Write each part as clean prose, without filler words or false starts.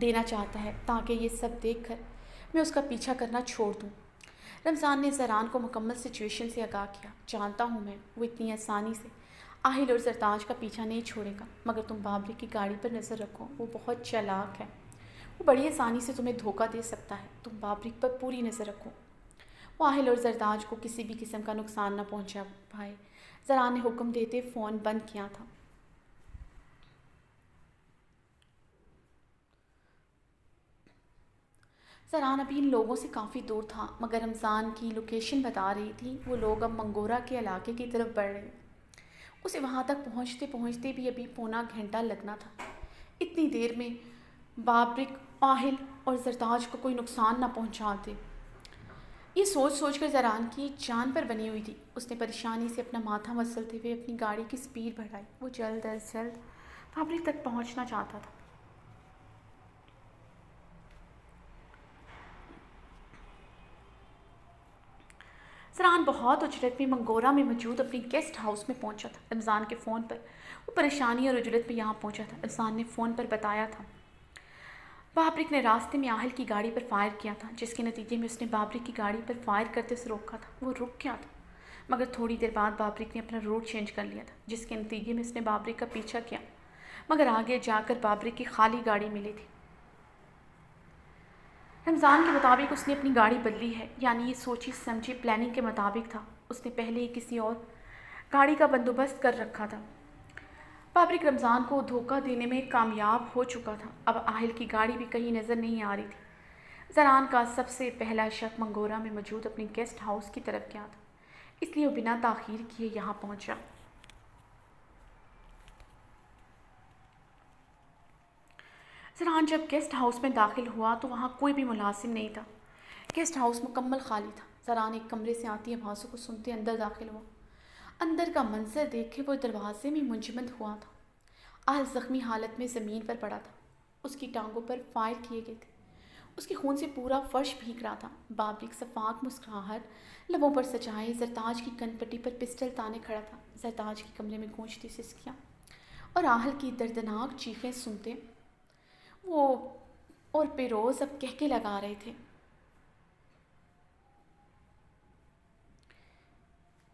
دینا چاہتا ہے تاکہ یہ سب دیکھ کر میں اس کا پیچھا کرنا چھوڑ دوں۔ رمضان نے زران کو مکمل سچویشن سے آگاہ کیا۔ جانتا ہوں میں وہ اتنی آسانی سے آہل اور زرتاج کا پیچھا نہیں چھوڑے گا، مگر تم بابرک کی گاڑی پر نظر رکھو، وہ بہت چالاک ہے، وہ بڑی آسانی سے تمہیں دھوکہ دے سکتا ہے، تم بابرک پر پوری نظر رکھو، وہ آہل اور زرتاج کو کسی بھی قسم کا نقصان نہ پہنچا پائے۔ زران نے حکم دیتے فون بند کیا تھا۔ زران ابھی ان لوگوں سے کافی دور تھا، مگر رمضان کی لوکیشن بتا رہی تھی وہ لوگ اب منگورا کے علاقے کی طرف بڑھ رہے۔ اسے وہاں تک پہنچتے پہنچتے بھی ابھی پونا گھنٹہ لگنا تھا۔ اتنی دیر میں بابرک، آہل اور زرتاج کو کوئی نقصان نہ پہنچاتے، یہ سوچ سوچ کر زران کی جان پر بنی ہوئی تھی۔ اس نے پریشانی سے اپنا ماتھا مسلتے ہوئے اپنی گاڑی کی سپیڈ بڑھائی۔ وہ جلد از جلد بابرک تک پہنچنا چاہتا تھا۔ زران بہت اجلت میں منگورا میں موجود اپنی گیسٹ ہاؤس میں پہنچا تھا۔ رمضان کے فون پر وہ پریشانی اور اجلت میں یہاں پہنچا تھا۔ رمضان نے فون پر بتایا تھا بابرک نے راستے میں آہل کی گاڑی پر فائر کیا تھا، جس کے نتیجے میں اس نے بابرک کی گاڑی پر فائر کرتے سے روکا تھا۔ وہ رک گیا تھا، مگر تھوڑی دیر بعد بابرک نے اپنا روٹ چینج کر لیا تھا، جس کے نتیجے میں اس نے بابرک کا پیچھا کیا، مگر آگے جا کر بابرک کی خالی گاڑی ملی تھی۔ رمضان کے مطابق اس نے اپنی گاڑی بدلی ہے، یعنی یہ سوچی سمجھی پلاننگ کے مطابق تھا۔ اس نے پہلے ہی کسی اور گاڑی کا بندوبست کر رکھا تھا۔ بابرک رمضان کو دھوکہ دینے میں کامیاب ہو چکا تھا۔ اب آہل کی گاڑی بھی کہیں نظر نہیں آ رہی تھی۔ زران کا سب سے پہلا شک منگورا میں موجود اپنی گیسٹ ہاؤس کی طرف گیا تھا، اس لیے وہ بنا تاخیر کیے یہاں پہنچا۔ زران جب گیسٹ ہاؤس میں داخل ہوا تو وہاں کوئی بھی ملازم نہیں تھا۔ گیسٹ ہاؤس مکمل خالی تھا۔ زران ایک کمرے سے آتی آوازوں کو سنتے اندر داخل ہوا۔ اندر کا منظر دیکھ کے وہ دروازے میں منجمد ہوا تھا۔ آہل زخمی حالت میں زمین پر پڑا تھا، اس کی ٹانگوں پر فائر کیے گئے تھے، اس کے خون سے پورا فرش بھیگ رہا تھا۔ بابرک صفاک مسکراہٹ لبوں پر سجائے زرتاج کی کن پٹی پر پسٹل تانے کھڑا تھا۔ زرتاج کے کمرے میں گونجتی سسکیاں اور آہل کی دردناک چیخیں سنتے وہ اور پیروز اب کہکے لگا رہے تھے۔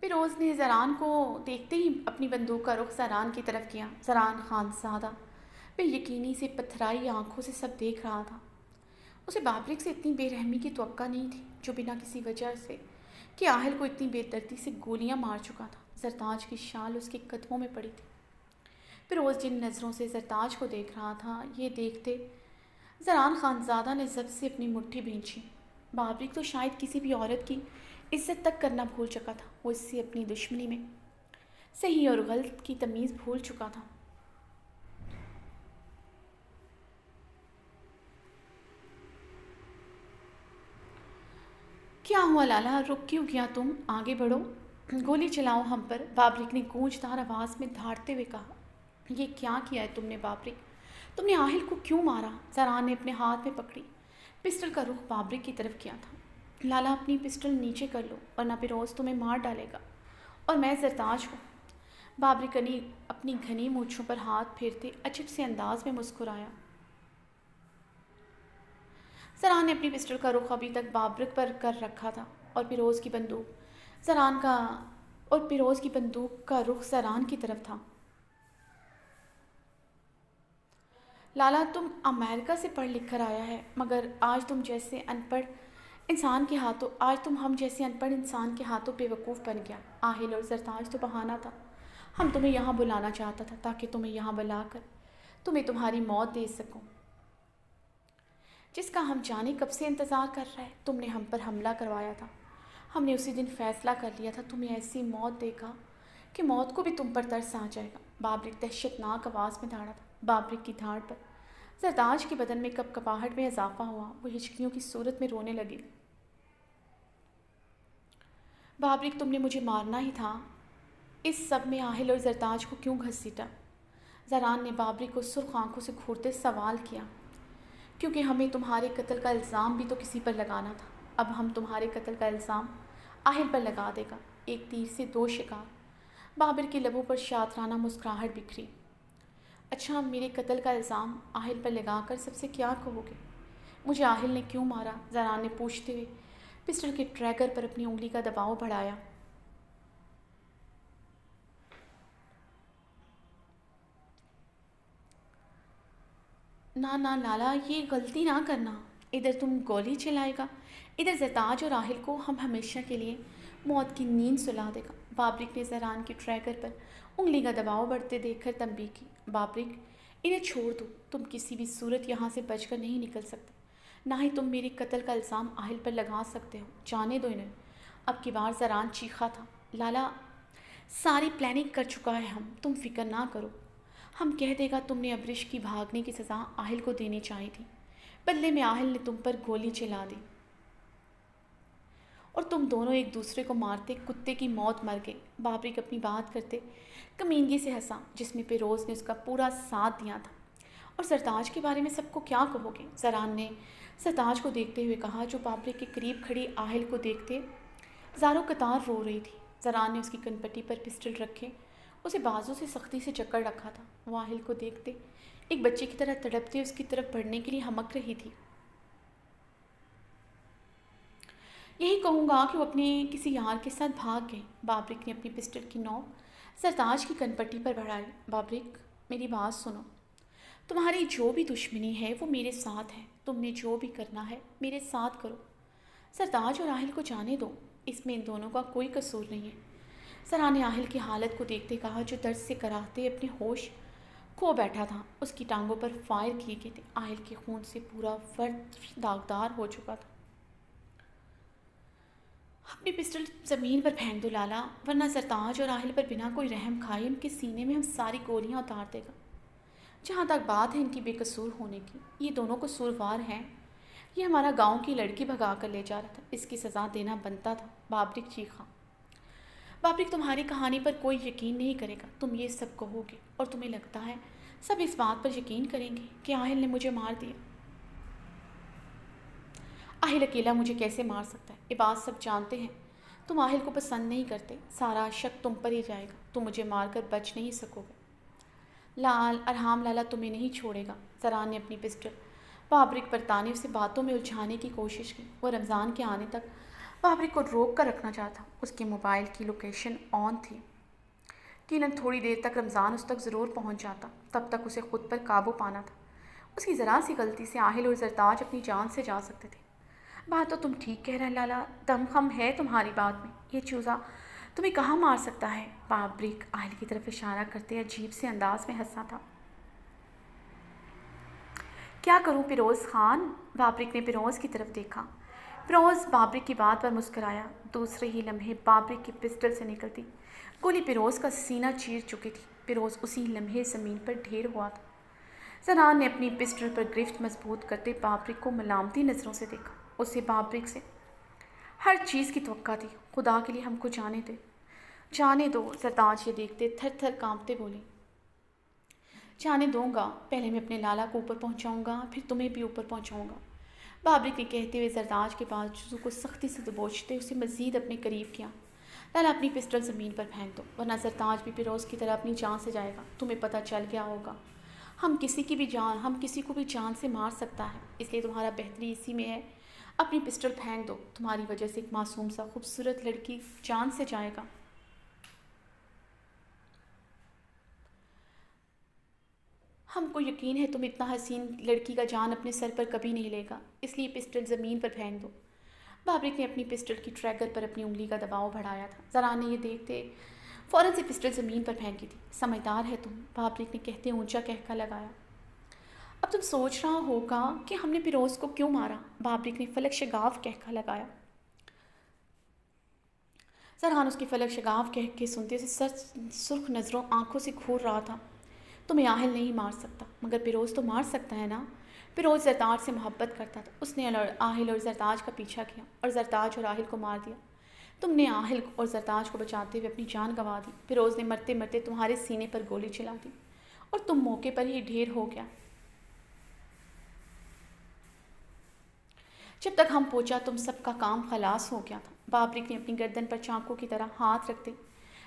پیروز نے زران کو دیکھتے ہی اپنی بندوق کا رخ زران کی طرف کیا۔ زران خانزادہ بے یقینی سے پتھرائی آنکھوں سے سب دیکھ رہا تھا۔ اسے بابرک سے اتنی بے رحمی کی توقع نہیں تھی، جو بنا کسی وجہ سے کہ آہل کو اتنی بے دردی سے گولیاں مار چکا تھا۔ زرتاج کی شال اس کے قدموں میں پڑی تھی۔ پیروز جن نظروں سے زرتاج کو دیکھ رہا تھا، یہ دیکھتے زران خانزادہ نے ضبط سے اپنی مٹھی بھینچی۔ بابرک تو شاید کسی بھی عورت کی عزت تک کرنا بھول چکا تھا۔ وہ اس سے اپنی دشمنی میں صحیح اور غلط کی تمیز بھول چکا تھا۔ کیا ہوا لالا، رک کیوں گیا تم؟ آگے بڑھو، گولی چلاؤ ہم پر، بابرک نے گونجدار آواز میں دھاڑتے ہوئے کہا۔ یہ کیا کیا ہے تم نے بابرک؟ تم نے آہل کو کیوں مارا؟ زران نے اپنے ہاتھ میں پکڑی پسٹل کا رخ بابرک کی طرف کیا تھا۔ لالا اپنی پسٹل نیچے کر لو ورنہ پیروز تمہیں مار ڈالے گا، اور میں زرتاج کو۔ بابرک اپنی گھنی مونچھوں پر ہاتھ پھیرتے عجیب سے انداز میں مسکرایا۔ زران نے اپنی پسٹل کا رخ ابھی تک بابرک پر کر رکھا تھا، اور پیروز کی بندوق کا رخ زران کی طرف تھا۔ لالا تم امریکہ سے پڑھ لکھ کر آیا ہے، مگر آج تم ہم جیسے ان پڑھ انسان کے ہاتھوں بے وقوف بن گیا۔ آہل اور زرتاج تو بہانہ تھا، ہم تمہیں یہاں بلانا چاہتا تھا تاکہ تمہیں یہاں بلا کر تمہیں تمہاری موت دے سکوں، جس کا ہم جانے کب سے انتظار کر رہے۔ تم نے ہم پر حملہ کروایا تھا، ہم نے اسی دن فیصلہ کر لیا تھا تمہیں ایسی موت دے گا کہ موت کو بھی تم پر ترس آ جائے گا۔ بابرک دہشتناک آواز میں دھاڑا تھا۔ بابرک کی دھاڑ پر زرتاج کے بدن میں کپ کپاہٹ میں اضافہ ہوا، وہ ہچکیوں کی صورت میں رونے لگی۔ بابرک تم نے مجھے مارنا ہی تھا، اس سب میں آہل اور زرتاج کو کیوں گھسیٹا؟ زران نے بابرک کو سرخ آنکھوں سے گھورتے سوال کیا۔ کیونکہ ہمیں تمہارے قتل کا الزام بھی تو کسی پر لگانا تھا، اب ہم تمہارے قتل کا الزام آہل پر لگا دے گا۔ ایک تیر سے دو شکار۔ بابرک کے لبوں پر شاطرانہ مسکراہٹ بکھری۔ اچھا، میرے قتل کا الزام آہل پر لگا کر سب سے کیا کہو گے؟ مجھے آہل نے کیوں مارا؟ زران نے پوچھتے ہوئے پسٹل کے ٹریگر پر اپنی انگلی کا دباؤ بڑھایا۔ نہ لالا، یہ غلطی نہ کرنا۔ ادھر تم گولی چلائے گا، ادھر زرتاج اور راحل کو ہم ہمیشہ کے لیے موت کی نیند سلا دے گا۔ بابرک نے زران کی ٹریگر پر انگلی کا دباؤ بڑھتے دیکھ کر تنبیہ کی۔ بابرک، انہیں چھوڑ دو، تم کسی بھی صورت یہاں سے بچ کر نہیں نکل سکتے، نہ ہی تم میرے قتل کا الزام آہل پر لگا سکتے ہو، جانے دو انہیں۔ اب کی بار زران چیخا تھا، لالا ساری پلاننگ کر چکا ہے، تم فکر نہ کرو۔ ہم کہہ دے گا تم نے ابرش کی بھاگنے کی سزا آہل کو دینی چاہی تھی، بدلے میں آہل نے تم پر گولی چلا دی اور تم دونوں ایک دوسرے کو مارتے کتے کی موت مر گئے۔ بابرک اپنی بات کرتے کمینگی سے ہنسا، جس میں پیروز نے اس کا پورا ساتھ دیا تھا۔ اور زرتاج کے بارے میں سب کو کیا کہو گے؟ زران نے زرتاج کو دیکھتے ہوئے کہا، جو بابرک کے قریب کھڑی آہل کو دیکھتے زاروں قطار رو رہی تھی۔ زران نے اس کی کنپٹی پر پسٹل رکھے اسے بازو سے سختی سے جکڑ رکھا تھا۔ وہ آہل کو دیکھتے ایک بچے کی طرح تڑپتے اس کی طرف بڑھنے کے لیے ہمک رہی تھی۔ یہی کہوں گا کہ وہ اپنے کسی یار کے ساتھ بھاگ گئے۔ بابرک نے اپنی پسٹل کی نوک زرتاج کی کنپٹی پر بڑھائی۔ بابرک، میری بات سنو، تمہاری جو بھی دشمنی ہے وہ میرے ساتھ ہے، تم نے جو بھی کرنا ہے میرے ساتھ کرو۔ زرتاج اور آہل کو جانے دو، اس میں ان دونوں کا کوئی قصور نہیں ہے۔ زران نے آہل کی حالت کو دیکھتے کہا، جو درد سے کراہتے اپنے ہوش کھو بیٹھا تھا۔ اس کی ٹانگوں پر فائر کیے گئے تھے، آہل کے خون سے پورا فرش داغدار ہو چکا تھا۔ اپنی پسٹل زمین پر پھینک دو لالا، ورنہ زرتاج اور آہل پر بنا کوئی رحم کھائے ان کے سینے میں ہم ساری گولیاں اتار دے گا۔ جہاں تک بات ہے ان کی بے قصور ہونے کی، یہ دونوں قصوروار ہیں۔ یہ ہمارا گاؤں کی لڑکی بھگا کر لے جا رہا تھا، اس کی سزا دینا بنتا تھا۔ بابرک چیخا۔ بابرک، تمہاری کہانی پر کوئی یقین نہیں کرے گا، تم یہ سب کہو گے اور تمہیں لگتا ہے سب اس بات پر یقین کریں گے کہ آہل نے مجھے مار دیا۔ آہل اکیلا مجھے کیسے مار سکتا ہے؟ یہ بات سب جانتے ہیں، تم آہل کو پسند نہیں کرتے، سارا شک تم پر ہی جائے گا، تم مجھے مار کر بچ نہیں سکو گے۔ ارحام لالا تمہیں نہیں چھوڑے گا۔ زران نے اپنی پسٹل بابرک پر تانے اسے باتوں میں الجھانے کی کوشش کی۔ وہ رمضان کے آنے تک بابرک کو روک کر رکھنا چاہتا۔ اس کے موبائل کی لوکیشن آن تھی، یقیناً تھوڑی دیر تک رمضان اس تک ضرور پہنچ جاتا، تب تک اسے خود پر قابو پانا تھا۔ اس کی ذرا سی غلطی سے آہل اور زرتاج اپنی جان سے جا سکتے تھے۔ بات تو تم ٹھیک کہہ رہے لالا، دم خم ہے تمہاری بات میں، یہ چوزا تمہیں کہاں مار سکتا ہے؟ بابرک آہل کی طرف اشارہ کرتے عجیب سے انداز میں ہنسا تھا۔ کیا کروں پیروز خان؟ بابرک نے پیروز کی طرف دیکھا۔ پیروز بابرک کی بات پر مسکرایا۔ دوسرے ہی لمحے بابرک کی پسٹل سے نکلتی گولی پیروز کا سینہ چیر چکی تھی۔ پیروز اسی لمحے زمین پر ڈھیر ہوا تھا۔ زران نے اپنی پسٹل پر گرفت مضبوط کرتے بابرک کو ملامتی نظروں سے دیکھا۔ اسے بابرک سے ہر چیز کی توقع تھی۔ خدا کے لیے ہم کو جانے دے، جانے دو۔ زرتاج یہ دیکھتے تھر تھر کانپتے بولے، جانے دوں گا، پہلے میں اپنے لالا کو اوپر پہنچاؤں گا، پھر تمہیں بھی اوپر پہنچاؤں گا۔ بابرک نے کہتے ہوئے زرتاج کے بازو کو سختی سے دبوچتے اسے مزید اپنے قریب کیا۔ لالا اپنی پسٹل زمین پر پھینک دو، ورنہ زرتاج بھی پیروز کی طرح اپنی جان سے جائے گا، تمہیں پتہ چل گیا ہوگا۔ ہم کسی کو بھی جان سے مار سکتا ہے، اس لیے تمہارا بہتری اسی میں ہے، اپنی پسٹل پھینک دو، تمہاری وجہ سے ایک معصوم سا خوبصورت لڑکی جان سے جائے گا۔ ہم کو یقین ہے تم اتنا حسین لڑکی کا جان اپنے سر پر کبھی نہیں لے گا، اس لیے پسٹل زمین پر پھینک دو۔ بابرک نے اپنی پسٹل کی ٹریگر پر اپنی انگلی کا دباؤ بڑھایا تھا۔ زران نے یہ دیکھتے فوراً سے پسٹل زمین پر پھینکی تھی۔ سمجھدار ہے تم، بابرک نے کہتے اونچا کہکا لگایا۔ اب تم سوچ رہا ہوگا کہ ہم نے پیروز کو کیوں مارا؟ بابرک نے فلک شگاف کہکا لگایا۔ زران اس کی فلک شگاف کہہ کے سنتے اسے سرخ نظروں آنکھوں سے گھور رہا تھا۔ تمہیں آہل نہیں مار سکتا، مگر پیروز تو مار سکتا ہے نا؟ پیروز زرتاج سے محبت کرتا تھا، اس نے آہل اور زرتاج کا پیچھا کیا اور زرتاج اور آہل کو مار دیا۔ تم نے آہل اور زرتاج کو بچاتے ہوئے اپنی جان گنوا دی، پیروز نے مرتے مرتے تمہارے سینے پر گولی چلا دی اور تم موقع پر ہی ڈھیر ہو گیا۔ جب تک ہم پہنچا تم سب کا کام خلاص ہو گیا تھا۔ بابرک نے اپنی گردن پر چاقو کی طرح ہاتھ رکھتے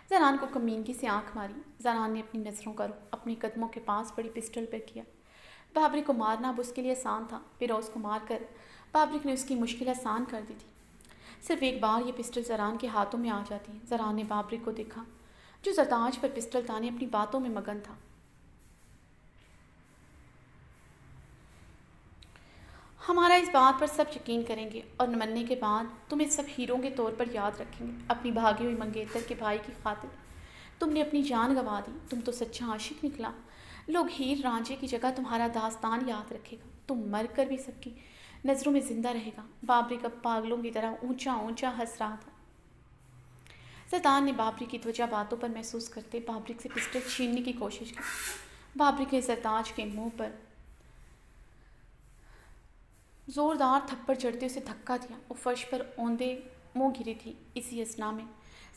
زران کو کمینگی سے آنکھ ماری۔ زران نے اپنی نظروں کا رخ اپنے قدموں کے پاس پڑی پسٹل پر کیا۔ بابری کو مارنا اب اس کے لیے آسان تھا۔ فیروز کو مار کر بابری نے اس کی مشکل آسان کر دی تھی۔ صرف ایک بار یہ پسٹل زران کے ہاتھوں میں آ جاتی۔ زران نے بابری کو دیکھا جو زرتاج پر پسٹل تانے اپنی باتوں میں مگن تھا۔ ہمارا اس بات پر سب یقین کریں گے اور مرنے کے بعد تمہیں سب ہیروں کے طور پر یاد رکھیں گے۔ اپنی بھاگی ہوئی منگیتر کے بھائی کی خاطر تم نے اپنی جان گنوا دی۔ تم تو سچا عاشق نکلا۔ لوگ ہیر رانجھے کی جگہ تمہارا داستان یاد رکھے گا۔ تم مر کر بھی سب کی نظروں میں زندہ رہے گا۔ بابری کا پاگلوں کی طرح اونچا اونچا ہنس رہا تھا۔ زرتاج نے بابری کی توجہ باتوں پر محسوس کرتے بابری سے پسٹل چھیننے کی کوشش کی۔ بابری نے زرتاج کے منہ پر زوردار تھپڑ جڑتے اسے دھکا دیا۔ وہ فرش پر اوندے منہ گری تھی۔ اسی اثنا میں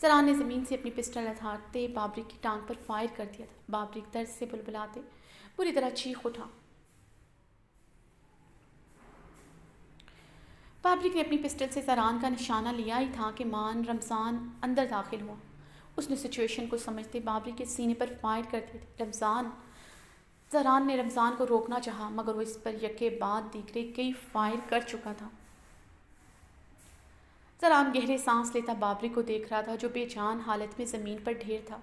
زران نے زمین سے اپنی پسٹل اتارتے بابری کی ٹانگ پر فائر کر دیا تھا۔ بابری درد سے بلبلاتے بری طرح چیخ اٹھا۔ بابری نے اپنی پسٹل سے زران کا نشانہ لیا ہی تھا کہ مان رمضان اندر داخل ہوا۔ اس نے سچویشن کو سمجھتے بابری کے سینے پر فائر کر دیے تھے۔ زران نے رمضان کو روکنا چاہا مگر وہ اس پر یکے بعد دیگرے کئی فائر کر چکا تھا۔ زران گہرے سانس لیتا بابری کو دیکھ رہا تھا جو بے جان حالت میں زمین پر ڈھیر تھا۔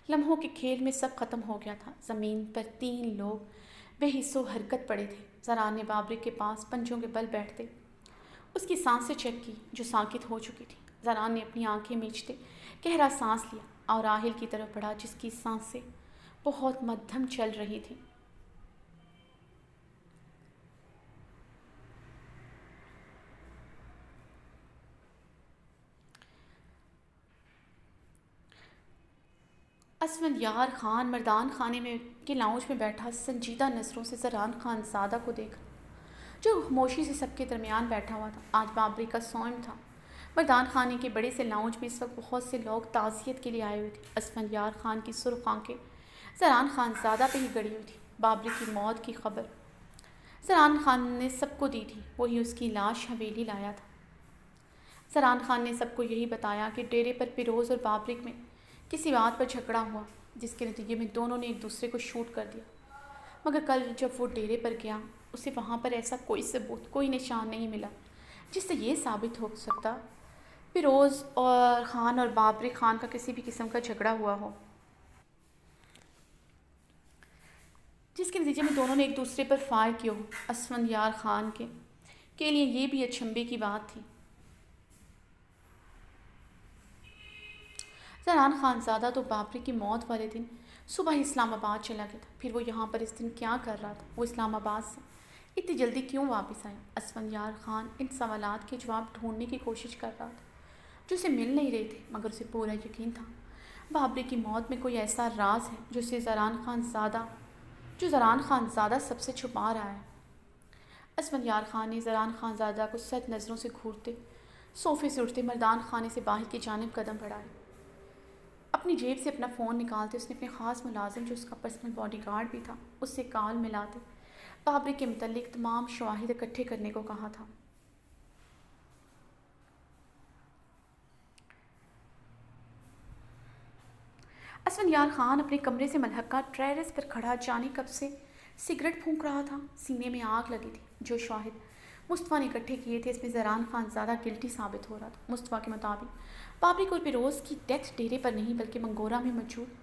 لمحوں کے کھیل میں سب ختم ہو گیا تھا۔ زمین پر 3 لوگ بے حس و حرکت پڑے تھے۔ زران نے بابری کے پاس پنجوں کے بل بیٹھتے اس کی سانسیں چیک کی جو ساکت ہو چکی تھی۔ زران نے اپنی آنکھیں میچتے گہرا سانس لیا اور راحل کی طرف بڑھا جس کی سانسیں بہت مدھم چل رہی تھیں۔ اسفندیار خان مردان خانے میں کے لاؤنج میں بیٹھا سنجیدہ نظروں سے زران خان زادہ کو دیکھا جو خاموشی سے سب کے درمیان بیٹھا ہوا تھا۔ آج بابری کا صوم تھا۔ مردان خانے کے بڑے سے لاؤنج میں اس وقت بہت سے لوگ تعزیت کے لیے آئے ہوئے تھے۔ اسفندیار خان کی سرخ آنکھیں زران خان زادہ پہ ہی گڑی ہوئی تھی۔ بابری کی موت کی خبر زران خان نے سب کو دی تھی۔ وہی اس کی لاش حویلی لایا تھا۔ زران خان نے سب کو یہی بتایا کہ ڈیرے پر فیروز اور بابری میں کسی بات پر جھگڑا ہوا جس کے نتیجے میں دونوں نے ایک دوسرے کو شوٹ کر دیا، مگر کل جب وہ ڈیرے پر گیا اسے وہاں پر ایسا کوئی ثبوت کوئی نشان نہیں ملا جس سے یہ ثابت ہو سکتا فیروز اور خان اور بابری خان کا کسی بھی قسم کا جھگڑا ہوا ہو، جس کے نتیجے میں دونوں نے ایک دوسرے پر فائر کیا ہو۔ اسفندیار خان کے لیے یہ بھی اچنبھے کی بات تھی۔ زران خان زادہ تو بابری کی موت والے دن صبح ہی اسلام آباد چلا گیا تھا۔ پھر وہ یہاں پر اس دن کیا کر رہا تھا؟ وہ اسلام آباد سے اتنی جلدی کیوں واپس آیا؟ اسفندیار خان ان سوالات کے جواب ڈھونڈنے کی کوشش کر رہا تھا جو اسے مل نہیں رہے تھے، مگر اسے پورا یقین تھا بابری کی موت میں کوئی ایسا راز ہے جو زران خان زادہ سب سے چھپا رہا ہے۔ اسفندیار خان نے زران خان زادہ کو سخت نظروں سے گھورتے صوفے سے اٹھتے مردان خانے سے باہر کی جانب قدم بڑھائے۔ اپنی جیب سے اپنا فون نکالتے اس نے اپنے خاص ملازم جو اس کا پرسنل باڈی گارڈ بھی تھا اس سے کال ملاتے بابری کے متعلق تمام شواہد اکٹھے کرنے کو کہا تھا۔ اسفندیار خان اپنے کمرے سے ملحقہ ٹیرس پر کھڑا جانے کب سے سگریٹ پھونک رہا تھا۔ سینے میں آگ لگی تھی۔ جو شواہد مصطفیٰ نے اکٹھے کیے تھے اس میں زران خان زادہ گلٹی ثابت ہو رہا تھا۔ مصطفیٰ کے مطابق بابری کو فیروز کی ڈیتھ ڈیرے پر نہیں بلکہ منگورا میں موجود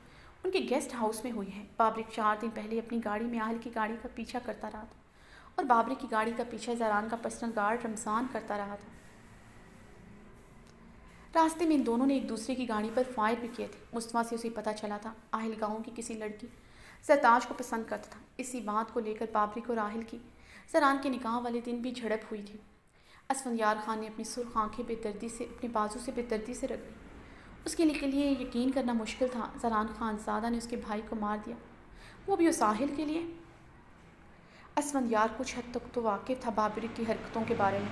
ان کے گیسٹ ہاؤس میں ہوئی ہے۔ بابری 4 دن پہلے اپنی گاڑی میں اہل کی گاڑی کا پیچھا کرتا رہا تھا اور بابری کی گاڑی کا پیچھا زران کا پرسنل گارڈ رمضان کرتا رہا تھا۔ راستے میں ان دونوں نے ایک دوسرے کی گاڑی پر فائر بھی کیے تھے۔ مصطفیٰ سے اسے پتہ چلا تھا اہل گاؤں کی کسی لڑکی زرتاج کو پسند کرتا تھا۔ اسی بات کو لے کر بابری کو راحل کی زران کے نکاح والے دن بھی جھڑپ ہوئی تھی۔ اسفندیار خان نے اپنی سرخ آنکھیں اپنے بازو سے بے دردی سے رگڑی۔ اس کے لیے یقین کرنا مشکل تھا زران خان زادہ نے اس کے بھائی کو مار دیا، وہ بھی اس ساحل کے لیے۔ اسفندیار کچھ حد تک تو واقف تھا بابری کی حرکتوں کے بارے میں،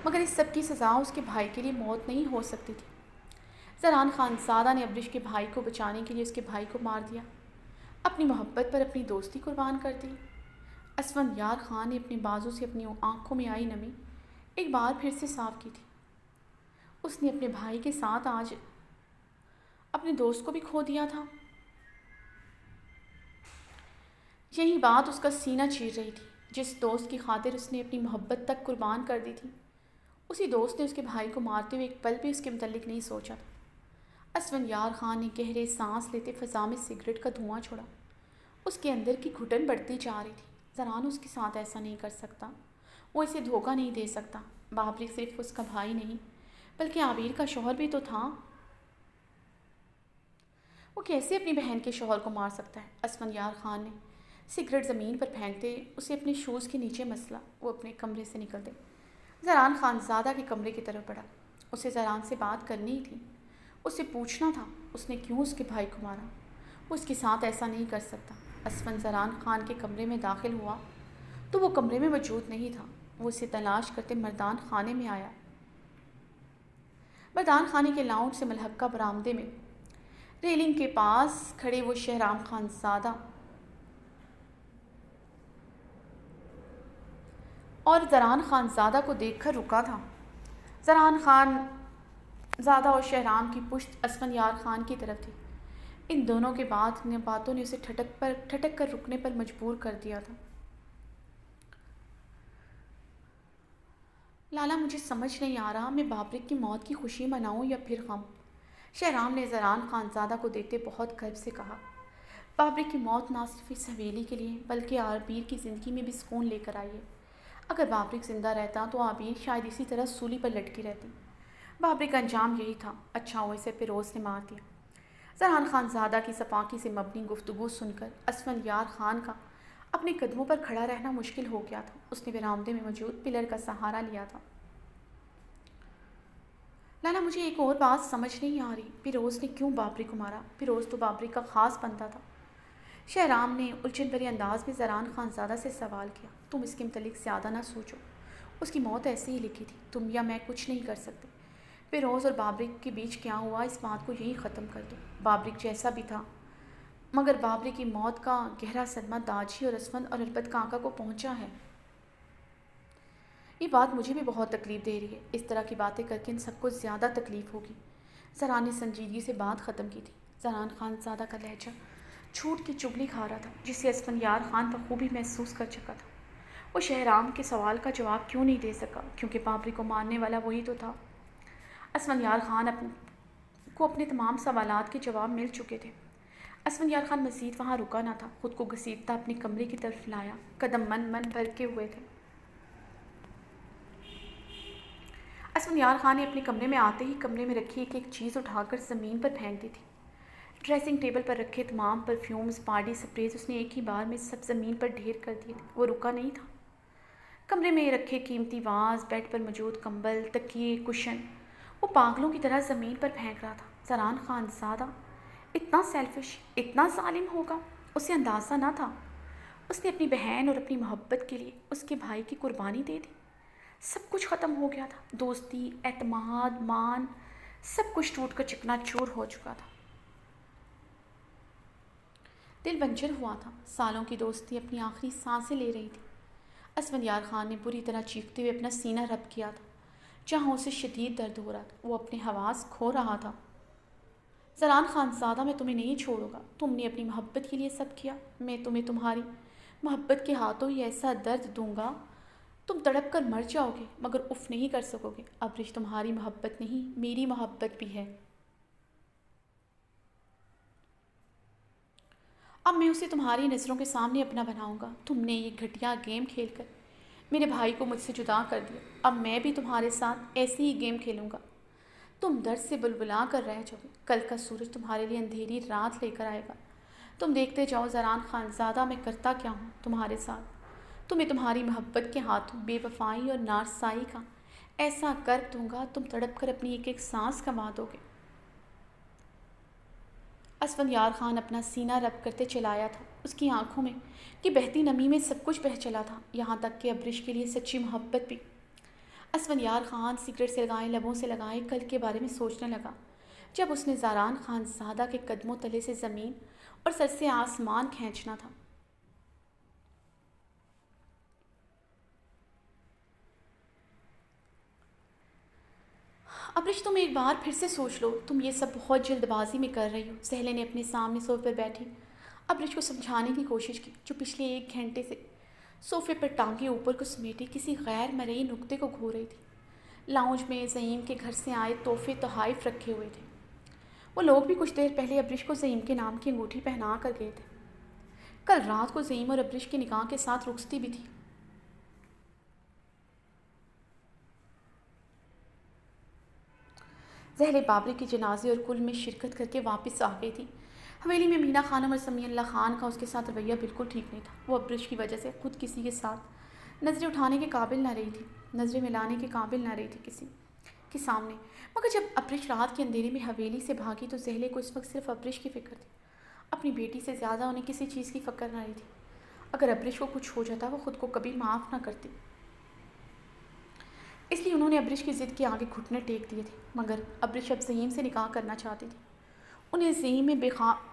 مگر اس سب کی سزا اس کے بھائی کے لیے موت نہیں ہو سکتی تھی۔ زران خان زادہ نے ابرش کے بھائی کو بچانے کے لیے اس کے بھائی کو مار دیا، اپنی محبت پر اپنی دوستی قربان کر دی۔ اسفندیار خان نے اپنے بازو سے اپنی آنکھوں میں آئی نمی ایک بار پھر سے صاف کی تھی۔ اس نے اپنے بھائی کے ساتھ اپنے دوست کو بھی کھو دیا تھا۔ یہی بات اس کا سینہ چیر رہی تھی۔ جس دوست کی خاطر اس نے اپنی محبت تک قربان کر دی تھی، اسی دوست نے اس کے بھائی کو مارتے ہوئے ایک پل بھی اس کے متعلق نہیں سوچا تھا۔ اسفندیار خان نے گہرے سانس لیتے فضا میں سگریٹ کا دھواں چھوڑا۔ اس کے اندر کی گھٹن بڑھتی جا رہی تھی۔ زران اس کے ساتھ ایسا نہیں کر سکتا، وہ اسے دھوکہ نہیں دے سکتا۔ بابرک صرف اس کا بھائی نہیں بلکہ عابر کا شوہر بھی تو تھا۔ وہ کیسے اپنی بہن کے شوہر کو مار سکتا ہے؟ اسفندیار خان نے سگریٹ زمین پر پھینکتے اسے اپنے شوز کے نیچے مسلا۔ وہ اپنے کمرے سے نکلتے زران خانزادہ کے کمرے کی طرف بڑھا۔ اسے زران سے بات کرنی تھی، اس سے پوچھنا تھا اس نے کیوں اس کے بھائی کو مارا۔ وہ اس کے ساتھ ایسا نہیں کر سکتا۔ اسفند زران خان کے کمرے میں داخل ہوا تو وہ کمرے میں موجود نہیں تھا۔ وہ اسے تلاش کرتے مردان خانے میں آیا۔ مردان خانے کے لاؤنج سے ملحقہ برآمدے میں ریلنگ کے پاس کھڑے وہ شہرام خانزادہ اور زران خانزادہ کو دیکھ کر رکا تھا۔ زران خان زادہ اور شہرام کی پشت اسفندیار خان کی طرف تھی۔ ان دونوں کے باتوں نے اسے ٹھٹک کر رکنے پر مجبور کر دیا تھا۔ لالا، مجھے سمجھ نہیں آ رہا میں بابرک کی موت کی خوشی مناؤں یا پھر غم، شہرام نے زران خانزادہ کو دیکھتے بہت گرو سے کہا۔ بابرک کی موت نہ صرف اس حویلی کے لیے بلکہ عابر کی زندگی میں بھی سکون لے کر آئی ہے۔ اگر بابرک زندہ رہتا تو عابر شاید اسی طرح سولی پر لٹکی رہتی۔ بابرک کا انجام یہی تھا، اچھا ہوا اسے فیروز نے مار دیا۔ زران خانزادہ کی سفاکی سے مبنی گفتگو سن کر اسفندیار خان کا اپنے قدموں پر کھڑا رہنا مشکل ہو گیا تھا۔ اس نے برآمدے میں موجود پلر کا سہارا لیا تھا۔ لالا، مجھے ایک اور بات سمجھ نہیں آ رہی، فیروز نے کیوں بابرک کو مارا؟ فیروز تو بابرک کا خاص بندہ تھا۔ شہرام نے الجھن بھرے انداز میں زران خانزادہ سے سوال کیا۔ تم اس کے متعلق زیادہ نہ سوچو، اس کی موت ایسے ہی لکھی تھی، تم یا میں کچھ نہیں کر سکتے۔ فیروز اور بابرک کے بیچ کیا ہوا اس بات کو یہی ختم کر دو۔ بابرک جیسا بھی تھا، مگر بابرک کی موت کا گہرا صدمہ داجی اور اسفند اور البت کاکا کو پہنچا ہے۔ یہ بات مجھے بھی بہت تکلیف دے رہی ہے۔ اس طرح کی باتیں کر کے ان سب کو زیادہ تکلیف ہوگی۔ زران نے سنجیدگی سے بات ختم کی تھی۔ زران خانزادہ کا لہجہ جھوٹ کی چگلی کھا رہا تھا جسے اسفندیار خان بخوبی محسوس کر چکا تھا۔ وہ شہرام کے سوال کا جواب کیوں نہیں دے سکا؟ کیونکہ بابرک کو مارنے والا وہی تو تھا۔ اسفندیار خان کو اپنے تمام سوالات کے جواب مل چکے تھے۔ اسفندیار خان مزید وہاں رکا نہ تھا، خود کو گھسیٹتا اپنے کمرے کی طرف لایا، قدم من بھرکے ہوئے تھے۔ اسفندیار خان نے اپنے کمرے میں آتے ہی کمرے میں رکھی ایک چیز اٹھا کر زمین پر پھینک دی تھی۔ ڈریسنگ ٹیبل پر رکھے تمام پرفیومز، باڈی سپریز اس نے ایک ہی بار میں سب زمین پر ڈھیر کر دیے تھے۔ وہ رکا نہیں تھا۔ کمرے میں رکھے قیمتی واز، بیڈ پر موجود کمبل، تکیے، کشن وہ پاگلوں کی طرح زمین پر پھینک رہا تھا۔ زران خانزادہ اتنا سیلفش، اتنا ظالم ہوگا، اسے اندازہ نہ تھا۔ اس نے اپنی بہن اور اپنی محبت کے لیے اس کے بھائی کی قربانی دے دی۔ سب کچھ ختم ہو گیا تھا، دوستی، اعتماد، مان، سب کچھ ٹوٹ کر چکنا چور ہو چکا تھا۔ دل بنجر ہوا تھا، سالوں کی دوستی اپنی آخری سانسیں لے رہی تھی۔ اسفندیار خان نے بری طرح چیختے ہوئے اپنا سینہ رب کیا تھا جہاں اسے شدید درد ہو رہا تھا۔ وہ اپنے حواس کھو رہا تھا۔ زران خانزادہ، میں تمہیں نہیں چھوڑوں گا۔ تم نے اپنی محبت کے لیے سب کیا، میں تمہیں تمہاری محبت کے ہاتھوں ہی ایسا درد دوں گا تم تڑپ کر مر جاؤ گے مگر اف نہیں کر سکو گے۔ ابرش تمہاری محبت نہیں، میری محبت بھی ہے۔ اب میں اسے تمہاری نظروں کے سامنے اپنا بناؤں گا۔ تم نے یہ گھٹیا گیم کھیل کر میرے بھائی کو مجھ سے جدا کر دیا، اب میں بھی تمہارے ساتھ ایسے ہی گیم کھیلوں گا۔ تم درد سے بلبلا کر رہ جاؤ گے، کل کا سورج تمہارے لیے اندھیری رات لے کر آئے گا۔ تم دیکھتے جاؤ زران خانزادہ، میں کرتا کیا ہوں تمہارے ساتھ۔ تمہیں تمہاری محبت کے ہاتھوں بے وفائی اور نارسائی کا ایسا کر دوں گا تم تڑپ کر اپنی ایک ایک سانس گنوا دو گے۔ اسفندیار خان اپنا سینہ رب کرتے چلایا تھا۔ اس کی آنکھوں میں کہ بہتی نمی میں سب کچھ بہہ چلا تھا، یہاں تک کہ ابرش کے لیے سچی محبت بھی۔ اسفندیار خان سگریٹ سے لگائے لبوں سے لگائے کل کے بارے میں سوچنے لگا جب اس نے زران خانزادہ کے قدموں تلے سے زمین اور سر سے آسمان کھینچنا تھا۔ ابرش تم ایک بار پھر سے سوچ لو، تم یہ سب بہت جلد بازی میں کر رہی ہو، سہلے نے اپنے سامنے صوفے پر بیٹھی ابرش کو سمجھانے کی کوشش کی، جو پچھلے 1 گھنٹے سے صوفے پر ٹانگے اوپر کو سمیٹے کسی غیر مرئی نقطے کو گھو رہی تھی۔ لاؤنج میں زعیم کے گھر سے آئے تحفے تحائف رکھے ہوئے تھے۔ وہ لوگ بھی کچھ دیر پہلے ابرش کو زعیم کے نام کی انگوٹھی پہنا کر گئے تھے۔ کل رات کو زعیم اور ابرش کے نکاح کے ساتھ رخصتی بھی تھی۔ زہرے بابری کے جنازے اور کل میں شرکت کر کے واپس آ گئی تھی۔ حویلی میں مینا خانم اور سمیع اللہ خان کا اس کے ساتھ رویہ بالکل ٹھیک نہیں تھا۔ وہ ابرش کی وجہ سے خود کسی کے ساتھ نظریں اٹھانے کے قابل نہ رہی تھی، نظریں ملانے کے قابل نہ رہی تھی کسی کے سامنے۔ مگر جب ابرش رات کے اندھیرے میں حویلی سے بھاگی تو زہرے کو اس وقت صرف ابرش کی فکر تھی۔ اپنی بیٹی سے زیادہ انہیں کسی چیز کی فکر نہ رہی تھی۔ اگر ابرش کو کچھ ہو جاتا وہ خود کو کبھی معاف نہ کرتی، اس لیے انہوں نے ابرش کی ضد کے آگے گھٹنے ٹیک دیے تھے۔ مگر ابرش اب زعیم سے نکاح کرنا چاہتی تھی۔ انہیں زعیم میں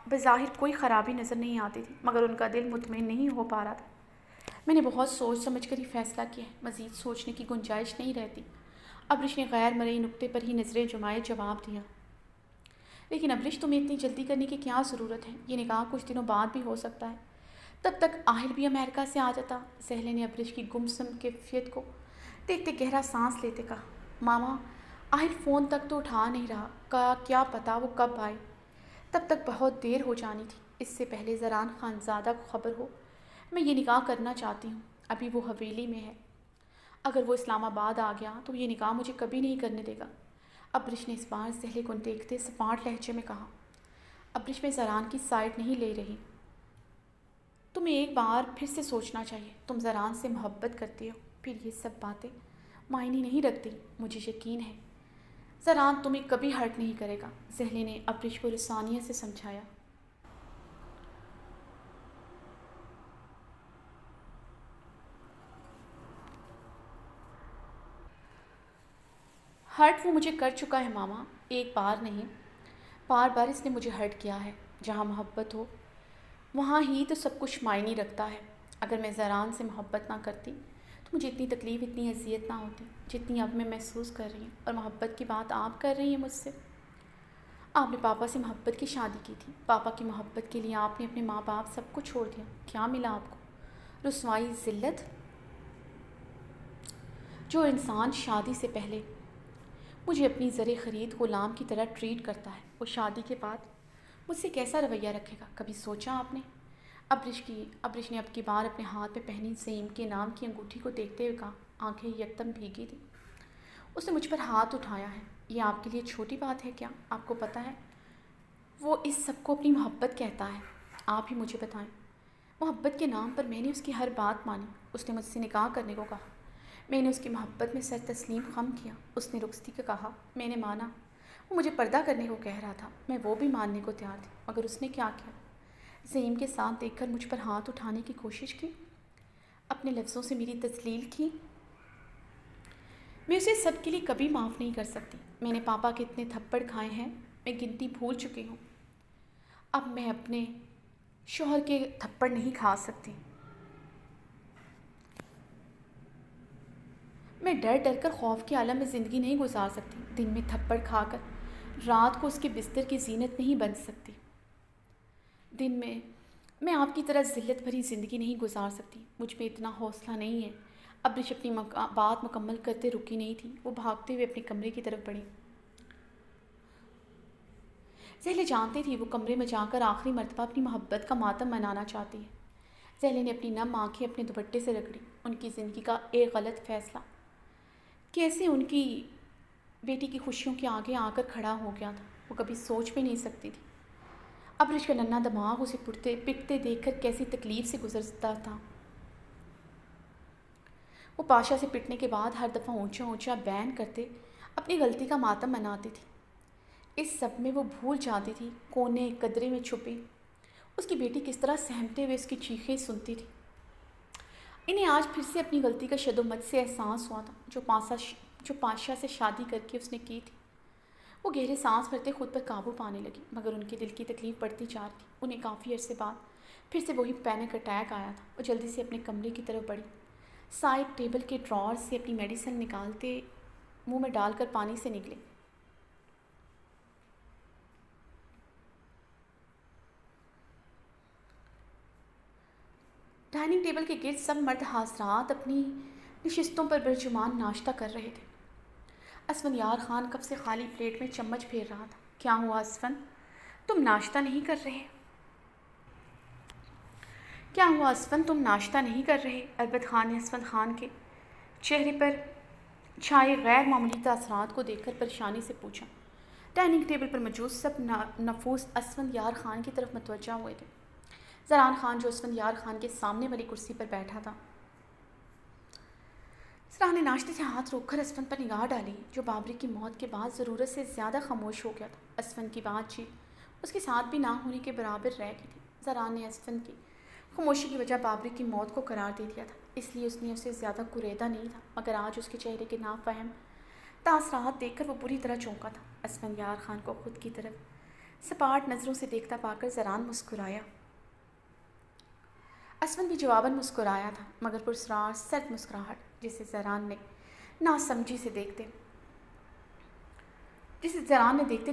بظاہر کوئی خرابی نظر نہیں آتی تھی، مگر ان کا دل مطمئن نہیں ہو پا رہا تھا۔ میں نے بہت سوچ سمجھ کر ہی فیصلہ کیا ہے، مزید سوچنے کی گنجائش نہیں رہتی، ابرش نے غیر مرئی نقطے پر ہی نظریں جمائے جواب دیا۔ لیکن ابرش تمہیں اتنی جلدی کرنے کی کیا ضرورت ہے؟ یہ نکاح کچھ دنوں بعد بھی ہو سکتا ہے، تب تک آہل بھی امریکہ سے آ جاتا۔ سہلے نے ابرش کی گمسم کیفیت کو دیکھتے گہرا سانس لیتے کہا، ماما آہل فون تک تو اٹھا نہیں رہا، کیا پتا وہ کب آئے، تب تک بہت دیر ہو جانی تھی۔ اس سے پہلے زران خانزادہ کو خبر ہو میں یہ نکاح کرنا چاہتی ہوں۔ ابھی وہ حویلی میں ہے، اگر وہ اسلام آباد آ گیا تو یہ نکاح مجھے کبھی نہیں کرنے دے گا۔ ابرش نے اس بار سہلے کو دیکھتے سپاٹ لہجے میں کہا۔ ابرش میں زران کی سائڈ نہیں لے رہی، تمہیں ایک بار پھر سے سوچنا چاہیے، تم زران سے محبت کرتی ہو، پھر یہ سب باتیں معنی نہیں رکھتی، مجھے یقین ہے زران تمہیں کبھی ہرٹ نہیں کرے گا، سہلے نے ابرش کو لسانیت سے سمجھایا۔ ہرٹ وہ مجھے کر چکا ہے ماما، ایک بار نہیں، بار بار اس نے مجھے ہرٹ کیا ہے۔ جہاں محبت ہو وہاں ہی تو سب کچھ معنی رکھتا ہے۔ اگر میں زران سے محبت نہ کرتی تو مجھے اتنی تکلیف، اتنی اذیت نہ ہوتی جتنی اب میں محسوس کر رہی ہوں۔ اور محبت کی بات آپ کر رہی ہیں مجھ سے، آپ نے پاپا سے محبت کی شادی کی تھی، پاپا کی محبت کے لیے آپ نے اپنے ماں باپ سب کو چھوڑ دیا، کیا ملا آپ کو؟ رسوائی، ذلت۔ جو انسان شادی سے پہلے مجھے اپنی زر خرید غلام کی طرح ٹریٹ کرتا ہے، وہ شادی کے بعد مجھ سے کیسا رویہ رکھے گا؟ کبھی سوچا آپ نے؟ ابرش نے اب کی بار اپنے ہاتھ میں پہنی زعیم کے نام کی انگوٹھی کو دیکھتے ہوئے کہا، آنکھیں یکدم بھیگی تھی۔ اس نے مجھ پر ہاتھ اٹھایا ہے، یہ آپ کے لیے چھوٹی بات ہے کیا؟ آپ کو پتہ ہے وہ اس سب کو اپنی محبت کہتا ہے، آپ ہی مجھے بتائیں۔ محبت کے نام پر میں نے اس کی ہر بات مانی، اس نے مجھ سے نکاح کرنے کو کہا، میں نے اس کی محبت میں سر تسلیم خم کیا، اس نے رخصتی کا کہا، میں نے مانا، وہ مجھے پردہ کرنے کو کہہ رہا تھا، میں وہ بھی ماننے کو تیار تھی، مگر اس نے کیا کیا؟ زعیم کے ساتھ دیکھ کر مجھ پر ہاتھ اٹھانے کی کوشش کی، اپنے لفظوں سے میری تذلیل کی۔ میں اسے سب کے لیے کبھی معاف نہیں کر سکتی۔ میں نے پاپا کے اتنے تھپڑ کھائے ہیں، میں گنتی بھول چکی ہوں، اب میں اپنے شوہر کے تھپڑ نہیں کھا سکتی۔ میں ڈر ڈر کر خوف کے عالم میں زندگی نہیں گزار سکتی، دن میں تھپڑ کھا کر رات کو اس کے بستر کی زینت نہیں بن سکتی، دن میں آپ کی طرح ذلت بھری زندگی نہیں گزار سکتی، مجھ میں اتنا حوصلہ نہیں ہے۔ ابرش اپنی بات مکمل کرتے رکی نہیں تھی، وہ بھاگتے ہوئے اپنے کمرے کی طرف بڑھی۔ زہلے جانتی تھی وہ کمرے میں جا کر آخری مرتبہ اپنی محبت کا ماتم منانا چاہتی ہے۔ زہلے نے اپنی نم آنکھیں اپنے دوپٹے سے رگڑی، ان کی زندگی کا ایک غلط فیصلہ کیسے ان کی بیٹی کی خوشیوں کے آگے آ کر کھڑا ہو گیا تھا، وہ کبھی سوچ بھی نہیں سکتی تھی۔ ابرش کا ننھا دماغ اسے پٹتے دیکھ کر کیسی تکلیف سے گزرتا تھا۔ وہ پاشا سے پٹنے کے بعد ہر دفعہ اونچا اونچا بین کرتے اپنی غلطی کا ماتم مناتی تھی۔ اس سب میں وہ بھول جاتی تھی کونے قدرے میں چھپی اس کی بیٹی کس طرح سہمتے ہوئے اس کی چیخیں سنتی تھی۔ انہیں آج پھر سے اپنی غلطی کا شد و مت سے احساس ہوا تھا، جو پاشا سے شادی کر کے اس نے کی تھی۔ وہ گہرے سانس بھرتے خود پر قابو پانے لگی، مگر ان کے دل کی تکلیف بڑھتی جا رہی تھی۔ انہیں کافی عرصے بعد پھر سے وہی پینک اٹیک آیا تھا۔ وہ جلدی سے اپنے کمرے کی طرف بڑھی، سائڈ ٹیبل کے ڈراور سے اپنی میڈیسن نکالتے منہ میں ڈال کر پانی سے نکلے۔ ڈائننگ ٹیبل کے گرد سب مرد حضرات اپنی نشستوں پر برجمان ناشتہ کر رہے تھے۔ اسفندیار خان کب سے خالی پلیٹ میں چمچ پھیر رہا تھا۔ کیا ہوا اسفند، تم ناشتہ نہیں کر رہے؟ کیا ہوا اسفند، تم ناشتہ نہیں کر رہے؟ البت خان نے اسفند خان کے چہرے پر چھائے غیر معمولی تاثرات کو دیکھ کر پریشانی سے پوچھا۔ ڈائننگ ٹیبل پر موجود سب نفوس اسفندیار خان کی طرف متوجہ ہوئے تھے۔ زران خان جو اسفندیار خان کے سامنے والی کرسی پر بیٹھا تھا، زران نے ناشتے سے ہاتھ روک کر اسفند پر نگاہ ڈالی، جو بابری کی موت کے بعد ضرورت سے زیادہ خاموش ہو گیا تھا۔ اسفند کی بات چیت اس کے ساتھ بھی نہ ہونے کے برابر رہ گئی تھی۔ زران نے اسفند کی خاموشی کی وجہ بابری کی موت کو قرار دے دیا تھا، اس لیے اس نے اسے زیادہ کوریدا نہیں تھا، مگر آج اس کے چہرے کے نافہم تاثرات دیکھ کر وہ بری طرح چونکا تھا۔ اسفندیار خان کو خود کی طرف سپاٹ نظروں سے دیکھتا پا کر زران مسکرایا۔ اسفند بھی جواباً مسکرایا تھا، مگر پرسرار سرد مسکراہٹ، جسے زران نے ناسمجھی سے دیکھتے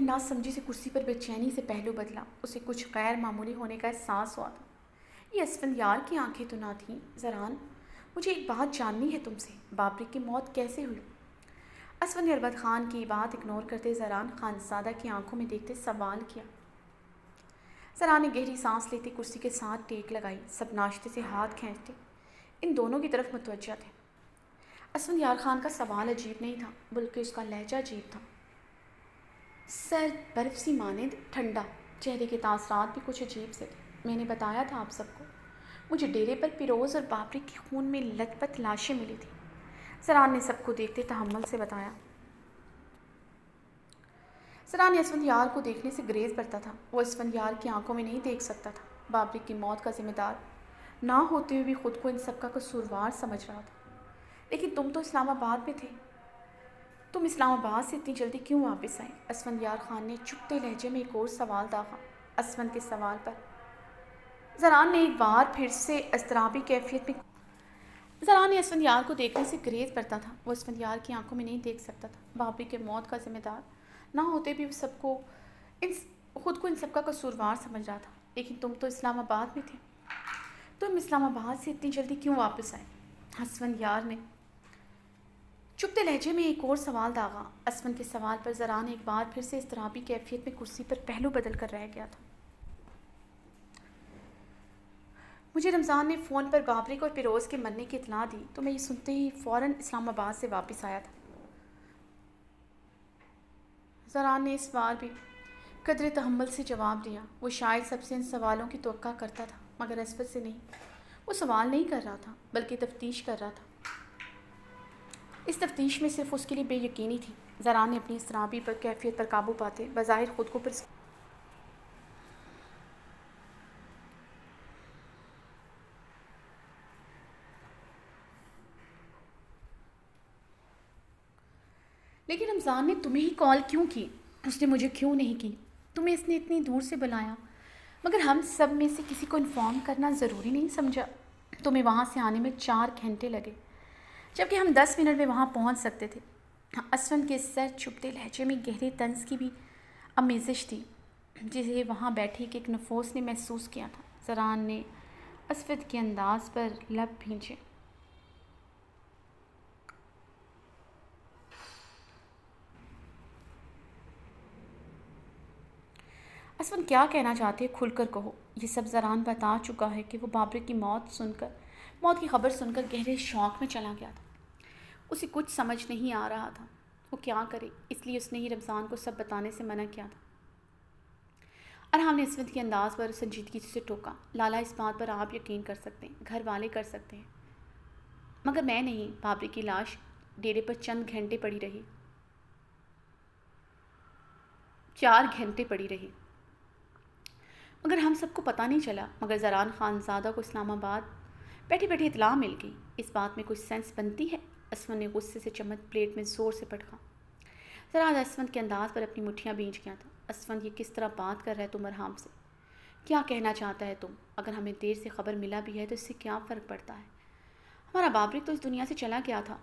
ناسمجھی سے کرسی پر بے چینی سے پہلو بدلا۔ اسے کچھ غیر معمولی ہونے کا احساس ہوا تھا۔ یہ اسفندیار کی آنکھیں تو نہ تھیں۔ زران، مجھے ایک بات جاننی ہے تم سے، بابری کی موت کیسے ہوئی؟ اسفند نے البت خان کی بات اگنور کرتے زران خانزادہ کی آنکھوں میں دیکھتے سوال کیا۔ زران نے گہری سانس لیتے کرسی کے ساتھ ٹیک لگائی۔ سب ناشتے سے ہاتھ کھینچتے ان دونوں کی طرف متوجہ تھے۔ اسفندیار خان کا سوال عجیب نہیں تھا، بلکہ اس کا لہجہ عجیب تھا، سرد برف سی مانند ٹھنڈا۔ چہرے کے تاثرات بھی کچھ عجیب سے تھے۔ میں نے بتایا تھا آپ سب کو، مجھے ڈیرے پر پیروز اور بابری کی خون میں لت پت لاشیں ملی تھیں۔ زران نے سب کو دیکھتے تحمل سے بتایا۔ زران نے اسفندیار کو دیکھنے سے گریز برتا تھا۔ وہ اسفندیار کی آنکھوں میں نہیں دیکھ سکتا تھا۔ بابری کی موت کا ذمہ دار نہ ہوتے ہوئے بھی خود کو ان سب کا قصوروار سمجھ رہا تھا۔ لیکن تم تو اسلام آباد میں تھے، تم اسلام آباد سے اتنی جلدی کیوں واپس آئے؟ اسفندیار خان نے چپتے لہجے میں ایک اور سوال داغا۔ اسفند کے سوال پر زران نے ایک بار پھر سے اضطرابی کیفیت میں زران نے اسفندیار کو دیکھنے سے گریز برتا تھا۔ وہ اسفندیار کی آنکھوں میں نہیں دیکھ سکتا تھا۔ بابری کے موت کا ذمہ دار نہ ہوتے بھی خود کو ان سب کا قصوروار سمجھ رہا تھا۔ لیکن تم تو اسلام آباد میں تھے، تم اسلام آباد سے اتنی جلدی کیوں واپس آئے؟ اسفندیار نے چپتے لہجے میں ایک اور سوال داغا۔ اسفند کے سوال پر زران ایک بار پھر سے اضطرابی کیفیت میں کرسی پر پہلو بدل کر رہ گیا تھا۔ مجھے رمضان نے فون پر بابری کو اور پیروز کے مرنے کی اطلاع دی تو میں یہ سنتے ہی فوراً اسلام آباد سے واپس آیا تھا۔ زران نے اس بار بھی قدر تحمل سے جواب دیا۔ وہ شاید سب سے ان سوالوں کی توقع کرتا تھا، مگر اسفند سے نہیں۔ وہ سوال نہیں کر رہا تھا، بلکہ تفتیش کر رہا تھا۔ اس تفتیش میں صرف اس کے لیے بے یقینی تھی۔ زران نے اپنی اضطرابی کیفیت پر قابو پاتے بظاہر خود کو لیکن رمضان نے تمہیں ہی کال کیوں کی؟ اس نے مجھے کیوں نہیں کی؟ تمہیں اس نے اتنی دور سے بلایا، مگر ہم سب میں سے کسی کو انفارم کرنا ضروری نہیں سمجھا؟ تمہیں وہاں سے آنے میں 4 گھنٹے لگے، جبکہ ہم 10 منٹ میں وہاں پہنچ سکتے تھے۔ اسفند کے سر چھپتے لہجے میں گہرے طنز کی بھی آمیزش تھی، جسے وہاں بیٹھے ایک نفوس نے محسوس کیا تھا۔ زران نے اسفند کے انداز پر لب بھینچے۔ اسفند کیا کہنا چاہتے ہیں، کھل کر کہو۔ یہ سب زران بتا چکا ہے کہ وہ بابری کی موت کی خبر سن کر گہرے شوق میں چلا گیا تھا۔ اسے کچھ سمجھ نہیں آ رہا تھا وہ کیا کرے، اس لیے اس نے ہی رمضان کو سب بتانے سے منع کیا تھا۔ ارحم نے اسفند کے انداز پر سنجیدگی سے ٹوکا۔ لالا، اس بات پر آپ یقین کر سکتے ہیں، گھر والے کر سکتے ہیں، مگر میں نہیں۔ بابری کی لاش ڈیرے پر چند گھنٹے پڑی رہی، 4 گھنٹے پڑی رہی، مگر ہم سب کو پتہ نہیں چلا۔ مگر زران خانزادہ کو اسلام آباد بیٹھے بیٹھے اطلاع مل گئی، اس بات میں کچھ سینس بنتی ہے؟ اسفند نے غصے سے چمچ پلیٹ میں زور سے پٹکا۔ زران اسفند کے انداز پر اپنی مٹھیاں بھینچ گیا تھا۔ اسفند، یہ کس طرح بات کر رہا ہے تم ارحم سے؟ کیا کہنا چاہتا ہے تم؟ اگر ہمیں دیر سے خبر ملا بھی ہے تو اس سے کیا فرق پڑتا ہے؟ ہمارا بابری تو اس دنیا سے چلا گیا تھا۔